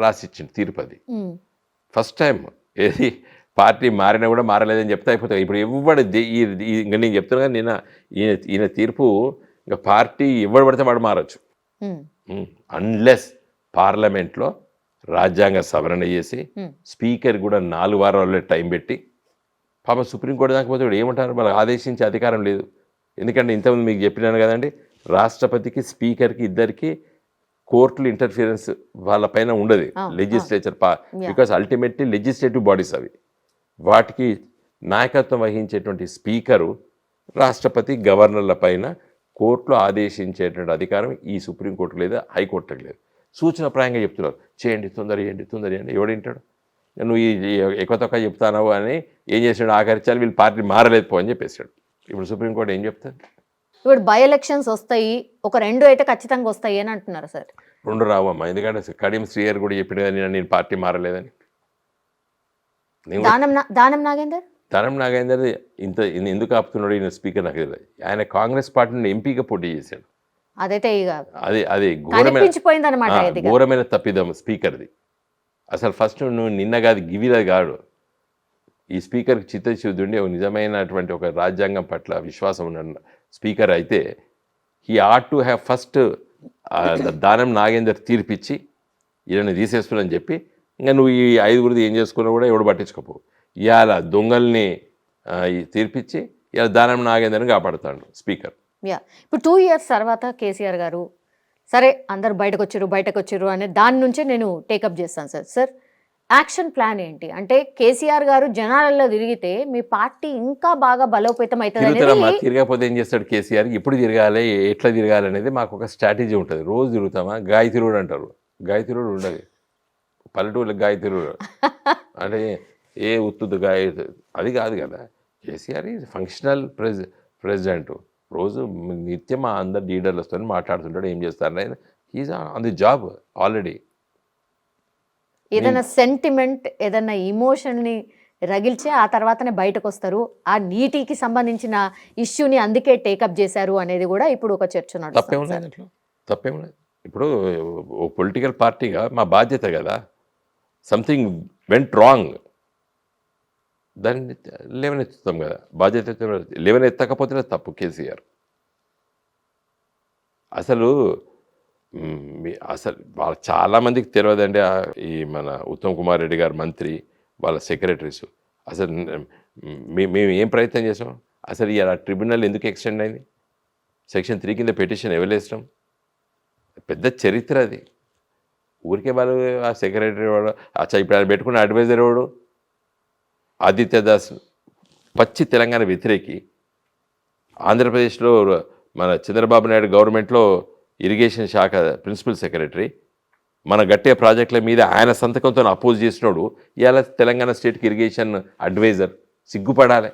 రాసిచ్చింది తీర్పది. ఫస్ట్ టైం ఏది పార్టీ మారినా కూడా మారలేదని చెప్తే అయిపోతాయి. ఇప్పుడు ఇవ్వబడి ఇంకా నేను చెప్తున్నా కానీ ఈయన తీర్పు ఇంకా పార్టీ ఇవ్వడి పడితే వాడు మారచ్చు, అన్లెస్ పార్లమెంట్లో రాజ్యాంగ సవరణ చేసి స్పీకర్ కూడా 4 వారాల్లో టైం పెట్టి, పాప సుప్రీంకోర్టు దాకా పోతే ఏమంటారు, వాళ్ళకి ఆదేశించే అధికారం లేదు. ఎందుకంటే ఇంతకుముందు మీకు చెప్పినాను కదండి, రాష్ట్రపతికి స్పీకర్కి ఇద్దరికి కోర్టులు ఇంటర్ఫిరెన్స్ వాళ్ళపైన ఉండదు, legislature because ultimately legislative bodies అవి. వాటికి నాయకత్వం వహించేటువంటి స్పీకరు రాష్ట్రపతి గవర్నర్ల పైన కోర్టులో ఆదేశించేటువంటి అధికారం ఈ సుప్రీంకోర్టు లేదు, హైకోర్టుకు లేదు. సూచనప్రాయంగా చెప్తున్నారు, చేయండి, తొందర చేయండి. ఎవడింటాడు? నువ్వు ఈ ఎక్కువ తక్కువ చెప్తానవు అని ఏం చేసాడు, ఆఖరిచాలి వీళ్ళు పార్టీ మారలేదు పో అని చెప్పేశాడు. ఇప్పుడు సుప్రీంకోర్టు ఏం చెప్తారు? ఇప్పుడు బై ఎలక్షన్స్ వస్తాయి, ఒక 2 అయితే ఖచ్చితంగా వస్తాయి అని అంటున్నారు సార్. 2 రావమ్మా, ఎందుకంటే కడియం శ్రీయర్ కూడా చెప్పిన కదా నేను పార్టీ మారలేదని. దానం నాగేందర్ ఇంత ఎందుకు ఆపుతున్నాడు ఈయన స్పీకర్ నాకు తెలియదు. ఆయన కాంగ్రెస్ పార్టీ నుండి ఎంపీగా పోటీ చేశాడు. అదైతే ఇక అది ఘోరమైన తప్పిదం స్పీకర్ది. అసలు ఫస్ట్ నువ్వు నిన్న కాదు గివిలా కాడు, ఈ స్పీకర్కి చిత్తశుద్ధి ఒక నిజమైనటువంటి ఒక రాజ్యాంగం పట్ల విశ్వాసం ఉన్న స్పీకర్ అయితే he ought to have first Danam Nagender తీర్పిచ్చి ఈయన తీసేస్తున్నాని చెప్పి, ఇంకా నువ్వు ఈ 5గురిది ఏం చేసుకున్నా కూడా ఎవడు పట్టించుకోపో. ఇవాళ దొంగల్ని తీర్పిచ్చి ఇలా దానం నాగేందర్ని కాపాడుతాడు స్పీకర్. ఇప్పుడు 2 years తర్వాత కేసీఆర్ గారు సరే అందరు బయటకు వచ్చారు అనే దాని నుంచే నేను టేకప్ చేస్తాను సార్. సార్ యాక్షన్ ప్లాన్ ఏంటి? అంటే కేసీఆర్ గారు జనాలలో తిరిగితే మీ పార్టీ ఇంకా బాగా బలోపేతం అవుతుంది. తిరగకపోతే ఏం చేస్తాడు కేసీఆర్? ఎప్పుడు తిరగాలి, ఎట్లా తిరగాలి అనేది మాకు ఒక స్ట్రాటజీ ఉంటుంది. రోజు తిరుగుతామా? గాయ తిరుగుడు అంటారు, గాయ తిరుగుడు ఉండదు పల్లెటూళ్ళకి. గాయ తిరుగుడు అంటే ఏ ఉత్తుదు గాయ, అది కాదు కదా. KCR is functional president. రోజు నిత్యం అందరు లీడర్లతో మాట్లాడుతుంటాడు, ఏం చేస్తారు, he's on the job already. ఏదైనా సెంటిమెంట్, ఏదైనా ఇమోషన్ని రగిల్చే ఆ తర్వాతనే బయటకు వస్తారు. ఆ నీటికి సంబంధించిన ఇష్యూని అందుకే టేకప్ చేశారు అనేది కూడా ఇప్పుడు ఒక చర్చ నడుస్తుంది. తప్పేముండదు. ఇప్పుడు ఓ పొలిటికల్ పార్టీగా మా బాధ్యత కదా. సంథింగ్ వెంట్ రాంగ్, దాన్ని లేవనెత్తుతాం కదా, బాధ్యత. లేవనెత్తకపోతే తప్పు కేసీఆర్. అసలు వాళ్ళ చాలామందికి తెలియదండి. ఈ మన ఉత్తమ్ కుమార్ రెడ్డి గారు మంత్రి, వాళ్ళ సెక్రటరీస్, అసలు మేము ఏం ప్రయత్నం చేసాం? అసలు ఇలా ట్రిబ్యునల్ ఎందుకు ఎక్స్టెండ్ అయింది? సెక్షన్ 3 కింద పిటిషన్ ఎవరేస్తాం? పెద్ద చరిత్ర అది. ఊరికే వాళ్ళు ఆ సెక్రటరీ వాడు, ఇప్పుడు ఆయన పెట్టుకున్న అడ్వైజర్ వాడు ఆదిత్య దాస్, పచ్చి తెలంగాణ వ్యతిరేకి. ఆంధ్రప్రదేశ్లో మన చంద్రబాబు నాయుడు గవర్నమెంట్లో ఇరిగేషన్ శాఖ ప్రిన్సిపల్ సెక్రటరీ, మన గట్టే ప్రాజెక్టుల మీద ఆయన సంతకంతో అపోజ్ చేసినాడు. ఇవాళ తెలంగాణ స్టేట్కి ఇరిగేషన్ అడ్వైజర్. సిగ్గుపడాలి.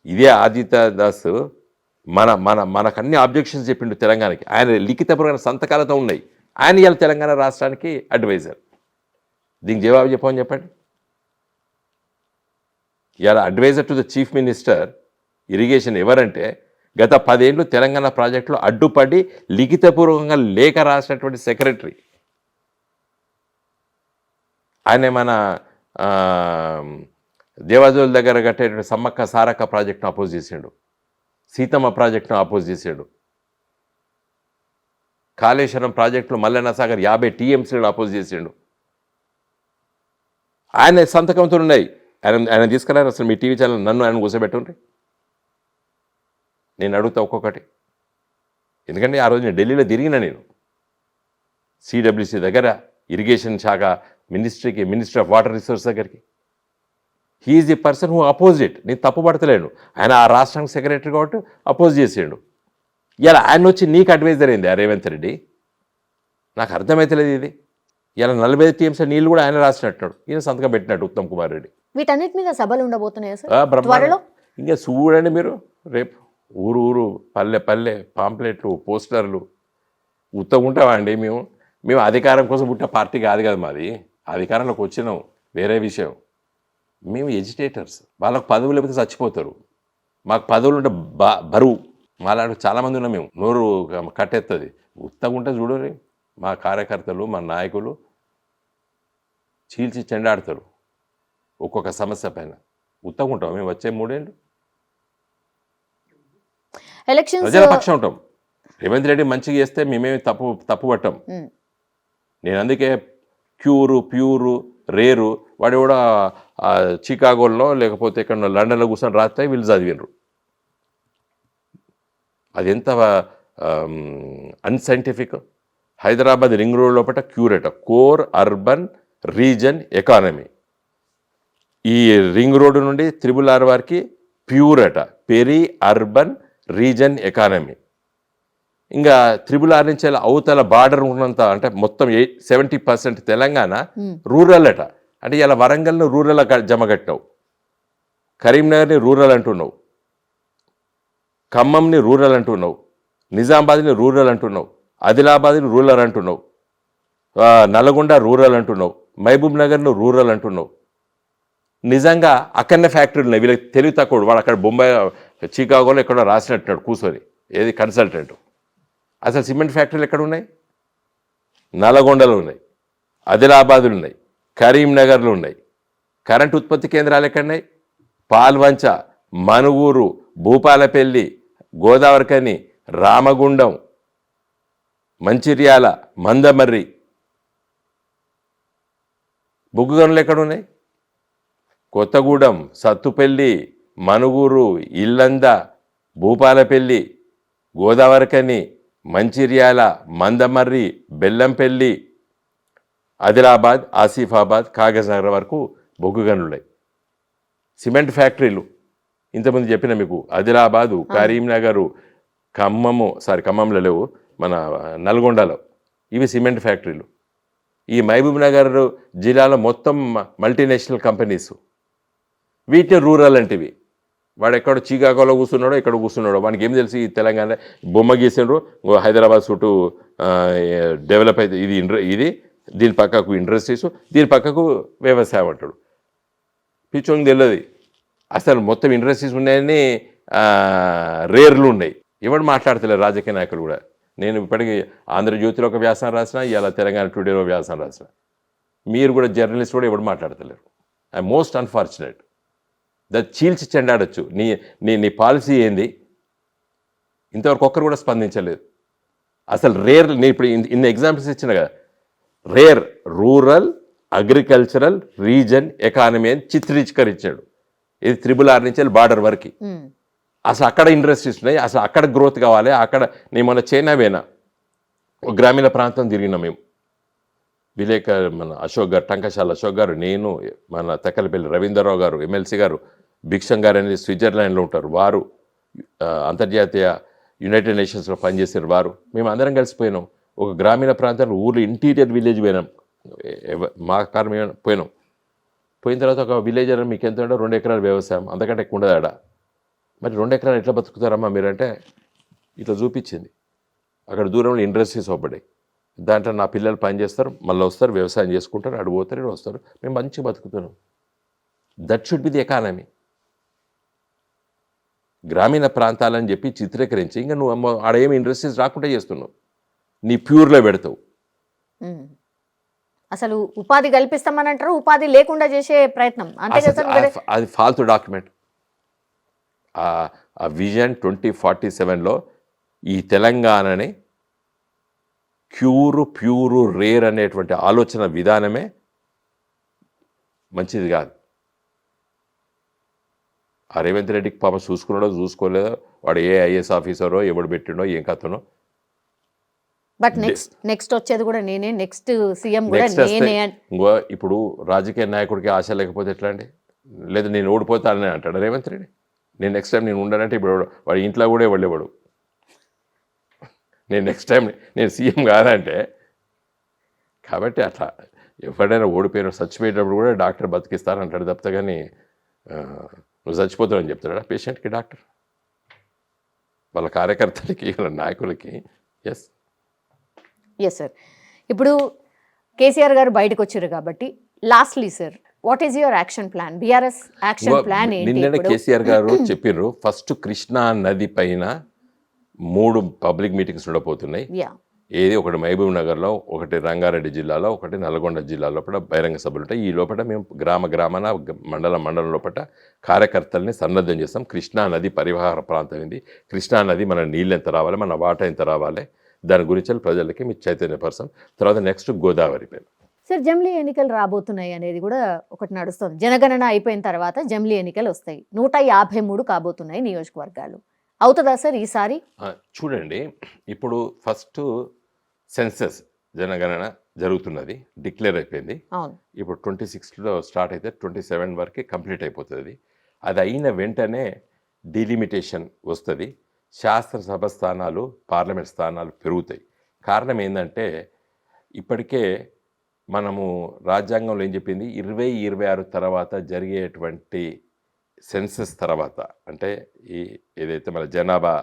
ఇదే ఆదిత్య దాస్ మనకు అన్ని ఆబ్జెక్షన్స్ చెప్పిండు తెలంగాణకి. ఆయన లిఖితపూర్వక సంతకాలతో ఉన్నాయి. ఆయన ఇవాళ తెలంగాణ రాష్ట్రానికి అడ్వైజర్. దీనికి జవాబు చెప్పమని చెప్పండి. ఇవాళ adviser to the chief minister irrigation ఎవరంటే, గత 10 ఏళ్ళు తెలంగాణ ప్రాజెక్టులో అడ్డుపడి లిఖితపూర్వకంగా లేఖ రాసినటువంటి సెక్రటరీ. ఆయన మన దేవాజోల దగ్గర కట్టేటువంటి సమ్మక్క సారక్క ప్రాజెక్టును అపోజ్ చేసాడు, సీతమ్మ ప్రాజెక్టును అపోజ్ చేసాడు, కాళేశ్వరం ప్రాజెక్టులో మల్లన్న సాగర్ 50 TMCలను అపోజ్ చేసాడు. ఆయన సంతకంతో ఉన్నాయి. ఆయన తీసుకురారు. అసలు మీ టీవీ ఛానల్ నన్ను ఆయన కూర్చోబెట్టుండ్రి, నేను అడుగుతా ఒక్కొక్కటి. ఎందుకంటే ఆ రోజు నేను ఢిల్లీలో తిరిగిన, నేను సిడబ్ల్యూసి దగ్గర, ఇరిగేషన్ శాఖ మినిస్ట్రీకి, మినిస్ట్రీ ఆఫ్ వాటర్ రిసోర్స్ దగ్గరికి. He is the person who oppose it. నేను తప్పు పడతలేను. ఆయన ఆ రాష్ట్రానికి సెక్రటరీ కాబట్టి అపోజ్ చేసాడు. ఇలా ఆయన వచ్చి నీకు అడ్వైజర్ అయింది రేవంత్ రెడ్డి. నాకు అర్థమవుతలేదు ఇది. ఇలా 45 TMC నీళ్ళు కూడా ఆయన రాసినట్టున్నాడు, ఈయన సంతకం పెట్టినట్టు ఉత్తమ్ కుమార్ రెడ్డి. వీటన్నిటి మీద సభలు ఉండబోతున్నాయి సార్. ఇంకా చూడండి మీరు, రేపు ఊరు పల్లె పాంప్లెట్లు, పోస్టర్లు. ఉంటామా అండి మేము అధికారం కోసం పుట్టిన పార్టీ కాదు కదా మాది. అధికారంలోకి వచ్చినాం వేరే విషయం. మేము ఎజిటేటర్స్. వాళ్ళకు పదవులు లేకపోతే చచ్చిపోతారు. మాకు పదవులు ఉంటే బరువు. మాలాంటి చాలామంది ఉన్నాం. మేము నోరు కట్టెత్తది. ఉంటే చూడరు మా కార్యకర్తలు, మా నాయకులు చీల్చి చెండాడతారు ఒక్కొక్క సమస్య పైన. ఉంటాం మేము వచ్చే 3 ఏళ్ళు ప్రజల పక్షం ఉంటాం. రేవంత్ రెడ్డి మంచిగా చేస్తే మేమేమి తప్పు పట్టాం. నేను అందుకే ప్యూరు రేరు వాడు కూడా చికాగోలో లేకపోతే ఇక్కడ లండన్లో కూర్చొని రాస్తే వీళ్ళు చదివినరు. అది ఎంత అన్సైంటిఫిక్. హైదరాబాద్ రింగ్ రోడ్ లోపల క్యూరేట కోర్ అర్బన్ రీజన్ ఎకానమీ. ఈ రింగ్ రోడ్డు నుండి 6R వారికి ప్యూర్ అట పెరీ అర్బన్ రీజన్ ఎకానమీ. ఇంకా 6R నుంచి అవతల బార్డర్ ఉన్నంత అంటే మొత్తం 70% తెలంగాణ రూరల్ అట. అంటే ఇలా వరంగల్ను రూరల్ జమగట్టావు, కరీంనగర్ని రూరల్ అంటున్నావు, ఖమ్మంని రూరల్ అంటున్నావు, నిజామాబాద్ని రూరల్ అంటున్నావు, ఆదిలాబాద్ని రూరల్ అంటున్నావు, నల్గొండ రూరల్ అంటున్నావు, మహబూబ్ నగర్ను రూరల్ అంటున్నావు. నిజంగా అక్కడనే ఫ్యాక్టరీలు ఉన్నాయి. వీళ్ళకి తెలివి తక్కువ. వాడు అక్కడ బొంబాయి చికాగోలో ఎక్కడో రాసినట్టున్నాడు కూర్చొని, ఏది కన్సల్టెంట్. అసలు సిమెంట్ ఫ్యాక్టరీలు ఎక్కడ ఉన్నాయి? నల్గొండలో ఉన్నాయి, ఆదిలాబాద్లు ఉన్నాయి, కరీంనగర్లు ఉన్నాయి. కరెంట్ ఉత్పత్తి కేంద్రాలు ఎక్కడున్నాయి? పాల్వంచ, మనుగూరు, భూపాలపల్లి, గోదావరికని, రామగుండం, మంచిర్యాల, మందమర్రి. బొగ్గు గనులు ఎక్కడున్నాయి? కొత్తగూడెం, సత్తుపల్లి, మనుగూరు, ఇల్లంద, భూపాలపల్లి, గోదావరికని, మంచిర్యాల, మందమర్రి, బెల్లంపల్లి, ఆదిలాబాద్, ఆసిఫాబాద్, కాగజ్నగర్ వరకు బొగ్గు గనులున్నాయి. సిమెంట్ ఫ్యాక్టరీలు ఇంతకుముందు చెప్పిన మీకు ఆదిలాబాదు, కరీంనగరు, ఖమ్మంలో లేవు, మన నల్గొండలో. ఇవి సిమెంట్ ఫ్యాక్టరీలు. ఈ మహబూబ్ నగర్ జిల్లాలో మొత్తం మల్టీనేషనల్ కంపెనీస్. వీటిని రూరల్ అంటివి. వాడు ఎక్కడో చికాగోలో కూర్చున్నాడో ఎక్కడ కూర్చున్నాడో వానికి ఏం తెలిసి ఈ తెలంగాణ బొమ్మ గీసిండ్రు, హైదరాబాద్ చుట్టూ డెవలప్ అయితే ఇది దీని పక్కకు ఇండస్ట్రీస్, దీని పక్కకు వ్యవసాయం అంటాడు. పిచ్చోంగి తెలియదు అసలు మొత్తం ఇండస్ట్రీస్ ఉన్నాయని రేర్లు ఉన్నాయి. ఎవడు మాట్లాడతలేరు రాజకీయ నాయకులు కూడా. నేను ఇప్పటికీ ఆంధ్రజ్యోతిలో ఒక వ్యాసం రాసిన, ఇవాళ తెలంగాణ టుడేలో వ్యాసం రాసిన. మీరు కూడా జర్నలిస్ట్ కూడా ఎవడు మాట్లాడతలేరు. I most unfortunate. చీల్చి చెండాడచ్చు. నీ పాలసీ ఏంది? ఇంతవరకు ఒక్కరు కూడా స్పందించలేదు. అసలు రేర్, నేను ఇప్పుడు ఇన్ని ఎగ్జాంపుల్స్ ఇచ్చిన కదా, rare rural agricultural reason economy అని చిత్రీకరించాడు. ఇది 6R నుంచి బార్డర్ వరకు. అసలు అక్కడ ఇండస్ట్రీస్ ఉన్నాయి, అసలు అక్కడ గ్రోత్ కావాలి. అక్కడ నేను మన చైనా పోయినా, గ్రామీణ ప్రాంతం తిరిగినా మేము. మన అశోక్ గారు, టంకశాల అశోక్ గారు, నేను, మన తెక్కలపల్లి రవీంద్రరావు గారు, ఎమ్మెల్సీ గారు, భిక్షం గారు అనేది స్విట్జర్లాండ్లో ఉంటారు. వారు అంతర్జాతీయ యునైటెడ్ నేషన్స్లో పనిచేసారు. వారు మేము అందరం కలిసిపోయినాం. ఒక గ్రామీణ ప్రాంతంలో ఊర్లో ఇంటీరియర్ విలేజ్ పోయినాం. మా కారు మేము పోయినాం. పోయిన తర్వాత ఒక విలేజర్ మీకు ఎంత ఉండో 2 ఎకరాల వ్యవసాయం, అంతకంటే ఎక్కువ ఉండదు ఆడ. మరి 2 ఎకరాలు ఎట్లా బతుకుతారమ్మా మీరంటే ఇట్లా చూపించింది. అక్కడ దూరంలో ఇండస్ట్రీస్ ఒకటి, దాంట్లో నా పిల్లలు పని చేస్తారు, మళ్ళీ వస్తారు, వ్యవసాయం చేసుకుంటారు, అటు పోతారు, ఇటు వస్తారు, మేము మంచిగా బతుకుతున్నాం. That should be the economy. గ్రామీణ ప్రాంతాలని చెప్పి చిత్రీకరించి ఇంకా నువ్వు ఆడ ఏమి ఇండస్ట్రీస్ రాకుండా చేస్తున్నావు, నీ ప్యూర్లో పెడతావు. అసలు ఉపాధి కల్పిస్తామని అంటారు, ఉపాధి లేకుండా చేసే ప్రయత్నం. అది ఫాల్తు డాక్యుమెంట్. ఆ విజన్ 2047లో ఈ తెలంగాణని ప్యూరు రేర్ అనేటువంటి ఆలోచన విధానమే మంచిది కాదు. ఆ రేవంత్ రెడ్డికి పాపం చూసుకున్నాడో చూసుకోలేదో, వాడు ఏ ఐఏఎస్ ఆఫీసరో ఎవడు పెట్టిండో ఏం కథనో. బట్ నెక్స్ట్ వచ్చేది కూడా నేనే, నెక్స్ట్ సీఎం కూడా నేనే. ఇంకో ఇప్పుడు రాజకీయ నాయకుడికి ఆశ లేకపోతే ఎట్లా అండి? లేదా నేను ఓడిపోతానని అంటాడు రేవంత్ రెడ్డి. నేను నెక్స్ట్ టైం నేను ఉండనంటే ఇప్పుడు వాడి ఇంట్లో కూడా వెళ్ళేవాడు. నేను నెక్స్ట్ టైం నేను సీఎం కాదంటే. కాబట్టి అట్లా ఎవరైనా ఓడిపోయిన చచ్చిపోయేటప్పుడు కూడా డాక్టర్ బతికిస్తానంటాడు తప్పితే, కానీ నువ్వు చచ్చిపోతావని చెప్తాడా పేషెంట్కి డాక్టర్? వాళ్ళ కార్యకర్తలకి, వాళ్ళ నాయకులకి. ఎస్. Yes sir. ఇప్పుడు కేసీఆర్ గారు బయటకు వచ్చారు కాబట్టి lastly sir, what is your action plan? BRS action plan ఏంటి? నిన్ననే ఇప్పుడు కేసీఆర్ గారు చెప్పిర్రు, ఫస్ట్ కృష్ణా నది పైన 3 పబ్లిక్ మీటింగ్స్ ఉండబోతున్నాయి. యా, ఏది ఒకటి మహబూబ్ నగర్లో, ఒకటి రంగారెడ్డి జిల్లాలో, ఒకటి నల్గొండ జిల్లా లోపల బహిరంగ సభలు ఉంటాయి. ఈ లోపల మేము గ్రామాన మండలం లోపల కార్యకర్తల్ని సన్నద్ధం చేస్తాం. కృష్ణా నది పరివాహక ప్రాంతం ఏంది, కృష్ణా నది మన నీళ్ళు ఎంత రావాలి, మన వాటా ఎంత రావాలి, దాని గురించి ప్రజలకి మీరు చైతన్యపరచం. తర్వాత నెక్స్ట్ గోదావరి పైన. సార్ జమిలీ ఎన్నికలు రాబోతున్నాయి అనేది కూడా ఒకటి నడుస్తుంది. జనగణన అయిపోయిన తర్వాత జమిలీ ఎన్నికలు వస్తాయి. 153 కాబోతున్నాయి నియోజకవర్గాలు. అవుతుందా సార్ ఈసారి? చూడండి, ఇప్పుడు ఫస్ట్ సెన్సస్ జనగణన జరుగుతున్నది, డిక్లేర్ అయిపోయింది. అవును, ఇప్పుడు 26లో స్టార్ట్ అయితే 27 వరకు కంప్లీట్ అయిపోతుంది. అది అయిన వెంటనే డిలిమిటేషన్ వస్తుంది. శాసనసభ స్థానాలు, పార్లమెంట్ స్థానాలు పెరుగుతాయి. కారణం ఏంటంటే ఇప్పటికే మనము రాజ్యాంగంలో ఏం చెప్పింది, 2026 తర్వాత జరిగేటువంటి సెన్సస్ తర్వాత, అంటే ఏదైతే మన జనాభా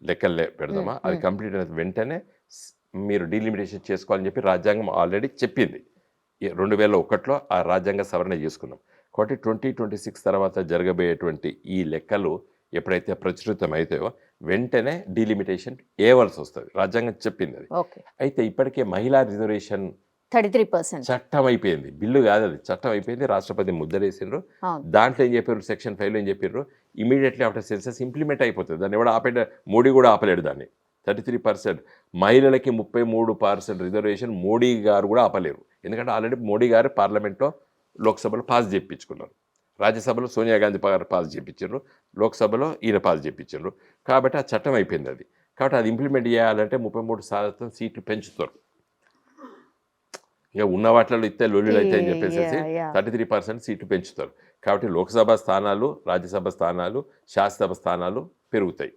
లెక్కలు పెడదామా అది కంప్లీట్ అయిన వెంటనే మీరు డీలిమిటేషన్ చేసుకోవాలని చెప్పి రాజ్యాంగం ఆల్రెడీ చెప్పింది. 2001లో ఆ రాజ్యాంగ సవరణ చేసుకున్నాం. కాబట్టి 2026 తర్వాత జరగబోయేటువంటి ఈ లెక్కలు ఎప్పుడైతే ప్రచురితం అవుతాయో వెంటనే డీలిమిటేషన్ వేయవలసి వస్తుంది. రాజ్యాంగం చెప్పింది అది. ఓకే. అయితే ఇప్పటికే మహిళా రిజర్వేషన్ 33% చట్టం అయిపోయింది, బిల్లు కాదు అది, చట్టం అయిపోయింది. రాష్ట్రపతి ముద్రేసిండ్రు. దాంట్లో ఏం చెప్పారు, సెక్షన్ 5లో ఏం చెప్పారు, ఇమీడియట్లీ ఆఫ్టర్ సెన్సస్ ఇంప్లిమెంట్ అయిపోతుంది. దాన్ని ఎవడు ఆపేట, మోడీ కూడా ఆపలేడు దాన్ని. 33% మహిళలకి 33% రిజర్వేషన్ మోడీ గారు కూడా ఆపలేరు. ఎందుకంటే ఆల్రెడీ మోడీ గారు పార్లమెంట్లో, లోక్సభలో పాస్ చేయించుకున్నారు. రాజ్యసభలో సోనియా గాంధీ పాస్ చేయించారు, లోక్సభలో ఈయన పాస్ చేయించారు. కాబట్టి ఆ చట్టం అయిపోయింది అది. కాబట్టి అది ఇంప్లిమెంట్ చేయాలంటే 33% సీట్లు పెంచుతారు. ఇక ఉన్న వాటిలో ఇస్తే లొల్లులు అయితే అని చెప్పేసి 33% సీట్లు పెంచుతారు. కాబట్టి లోక్సభ స్థానాలు, రాజ్యసభ స్థానాలు, శాసనసభ స్థానాలు పెరుగుతాయి.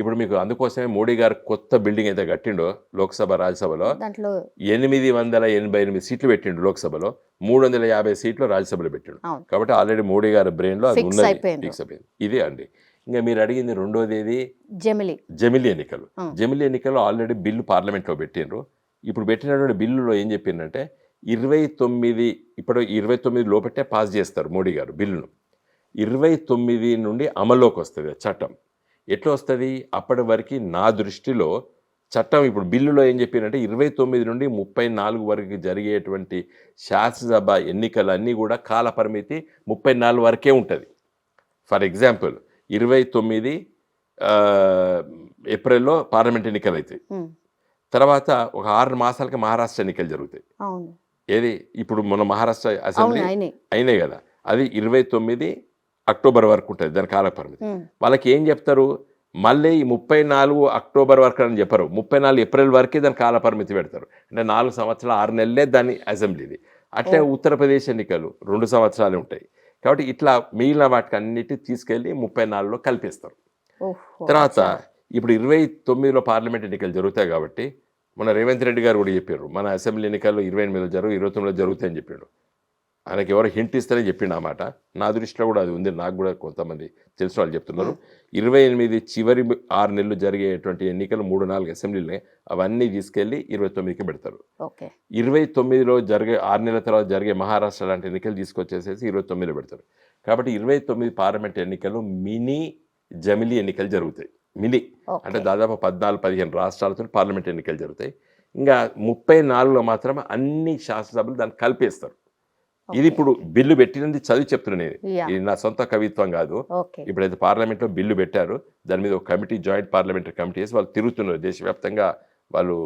ఇప్పుడు మీకు అందుకోసమే మోడీ గారు కొత్త బిల్డింగ్ అయితే కట్టిండో లోక్సభ, రాజ్యసభలో 888 సీట్లు పెట్టిండు. లోక్సభలో 350 సీట్లు రాజ్యసభలో పెట్టిండు. కాబట్టి ఆల్రెడీ మోడీ గారి బ్రెయిన్లో అది ఉన్నది, ఫిక్స్ అయిపోయింది. ఇదే అండి. ఇంకా మీరు అడిగింది రెండోది ఏది, జమిలీ ఎన్నికలు. జమిలీ ఎన్నికలు ఆల్రెడీ బిల్లు పార్లమెంట్లో పెట్టిండ్రు. ఇప్పుడు పెట్టినటువంటి బిల్లులో ఏం చెప్పిందంటే 29, ఇప్పుడు 29 లోపట్టే పాస్ చేస్తారు మోడీ గారు బిల్లును. 29 నుండి అమల్లోకి వస్తుంది చట్టం. ఎట్లా వస్తుంది అప్పటి వరకు నా దృష్టిలో చట్టం, ఇప్పుడు బిల్లులో ఏం చెప్పిందంటే 29 నుండి 34 వరకు జరిగేటువంటి శాసనసభ ఎన్నికలన్నీ కూడా కాల పరిమితి 34 వరకే ఉంటుంది. ఫర్ ఎగ్జాంపుల్ 29 ఏప్రిల్లో పార్లమెంట్ ఎన్నికలు అవుతాయి. తర్వాత ఒక 6 మాసాలకి మహారాష్ట్ర ఎన్నికలు జరుగుతాయి. ఏది ఇప్పుడు మన మహారాష్ట్ర అసెంబ్లీ అయినాయి కదా, అది 29 అక్టోబర్ వరకు ఉంటుంది దాని కాల పరిమితి. వాళ్ళకి ఏం చెప్తారు, మళ్ళీ ఈ 34 అక్టోబర్ వరకు అని చెప్పరు, 34 ఏప్రిల్ వరకే దాని కాల పరిమితి పెడతారు. అంటే 4 సంవత్సరాలు 6 నెలలే దాని అసెంబ్లీది. అట్లే ఉత్తరప్రదేశ్ ఎన్నికలు 2 సంవత్సరాలు ఉంటాయి. కాబట్టి ఇట్లా మిగిలిన వాటికి అన్నిటి తీసుకెళ్ళి 34లో కల్పిస్తారు. తర్వాత ఇప్పుడు 29లో పార్లమెంట్ ఎన్నికలు జరుగుతాయి. కాబట్టి మన రేవంత్ రెడ్డి గారు కూడా చెప్పారు, మన అసెంబ్లీ ఎన్నికలు 28లో 29లో జరుగుతాయని చెప్పాడు. ఆయనకి ఎవరు హింట్ ఇస్తారని చెప్పిండు. ఆ మాట నా దృష్టిలో కూడా అది ఉంది, నాకు కూడా కొంతమంది తెలిసిన వాళ్ళు చెప్తున్నారు. 28 చివరి 6 నెలలు జరిగేటువంటి ఎన్నికలు 3-4 అసెంబ్లీలు అవన్నీ తీసుకెళ్ళి 29కి పెడతారు. 29లో జరిగే 6 నెలల తర్వాత జరిగే మహారాష్ట్ర లాంటి ఎన్నికలు తీసుకొచ్చేసేసి 29లో పెడతారు. కాబట్టి 29 పార్లమెంట్ ఎన్నికలు మినీ జమిలీ ఎన్నికలు జరుగుతాయి. మినీ అంటే దాదాపు 14-15 రాష్ట్రాలతో పార్లమెంట్ ఎన్నికలు జరుగుతాయి. ఇంకా 34లో మాత్రం అన్ని శాసనసభలు దాన్ని కలిపేస్తారు. ఇది ఇప్పుడు బిల్లు పెట్టినది చదివి చెప్తున్నాను, ఇది నా సొంత కవిత్వం కాదు. ఇప్పుడైతే పార్లమెంట్లో బిల్లు పెట్టారు, దాని మీద ఒక కమిటీ, జాయింట్ పార్లమెంటరీ కమిటీ వేసి వాళ్ళు తిరుగుతున్నారు, దేశవ్యాప్తంగా వాళ్ళు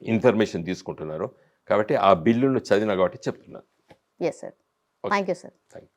ఇన్ఫర్మేషన్ తీసుకుంటున్నారు. కాబట్టి ఆ బిల్లును చదివినా కాబట్టి చెప్తున్నాను. Yes, sir. Thank you, sir. Thank you.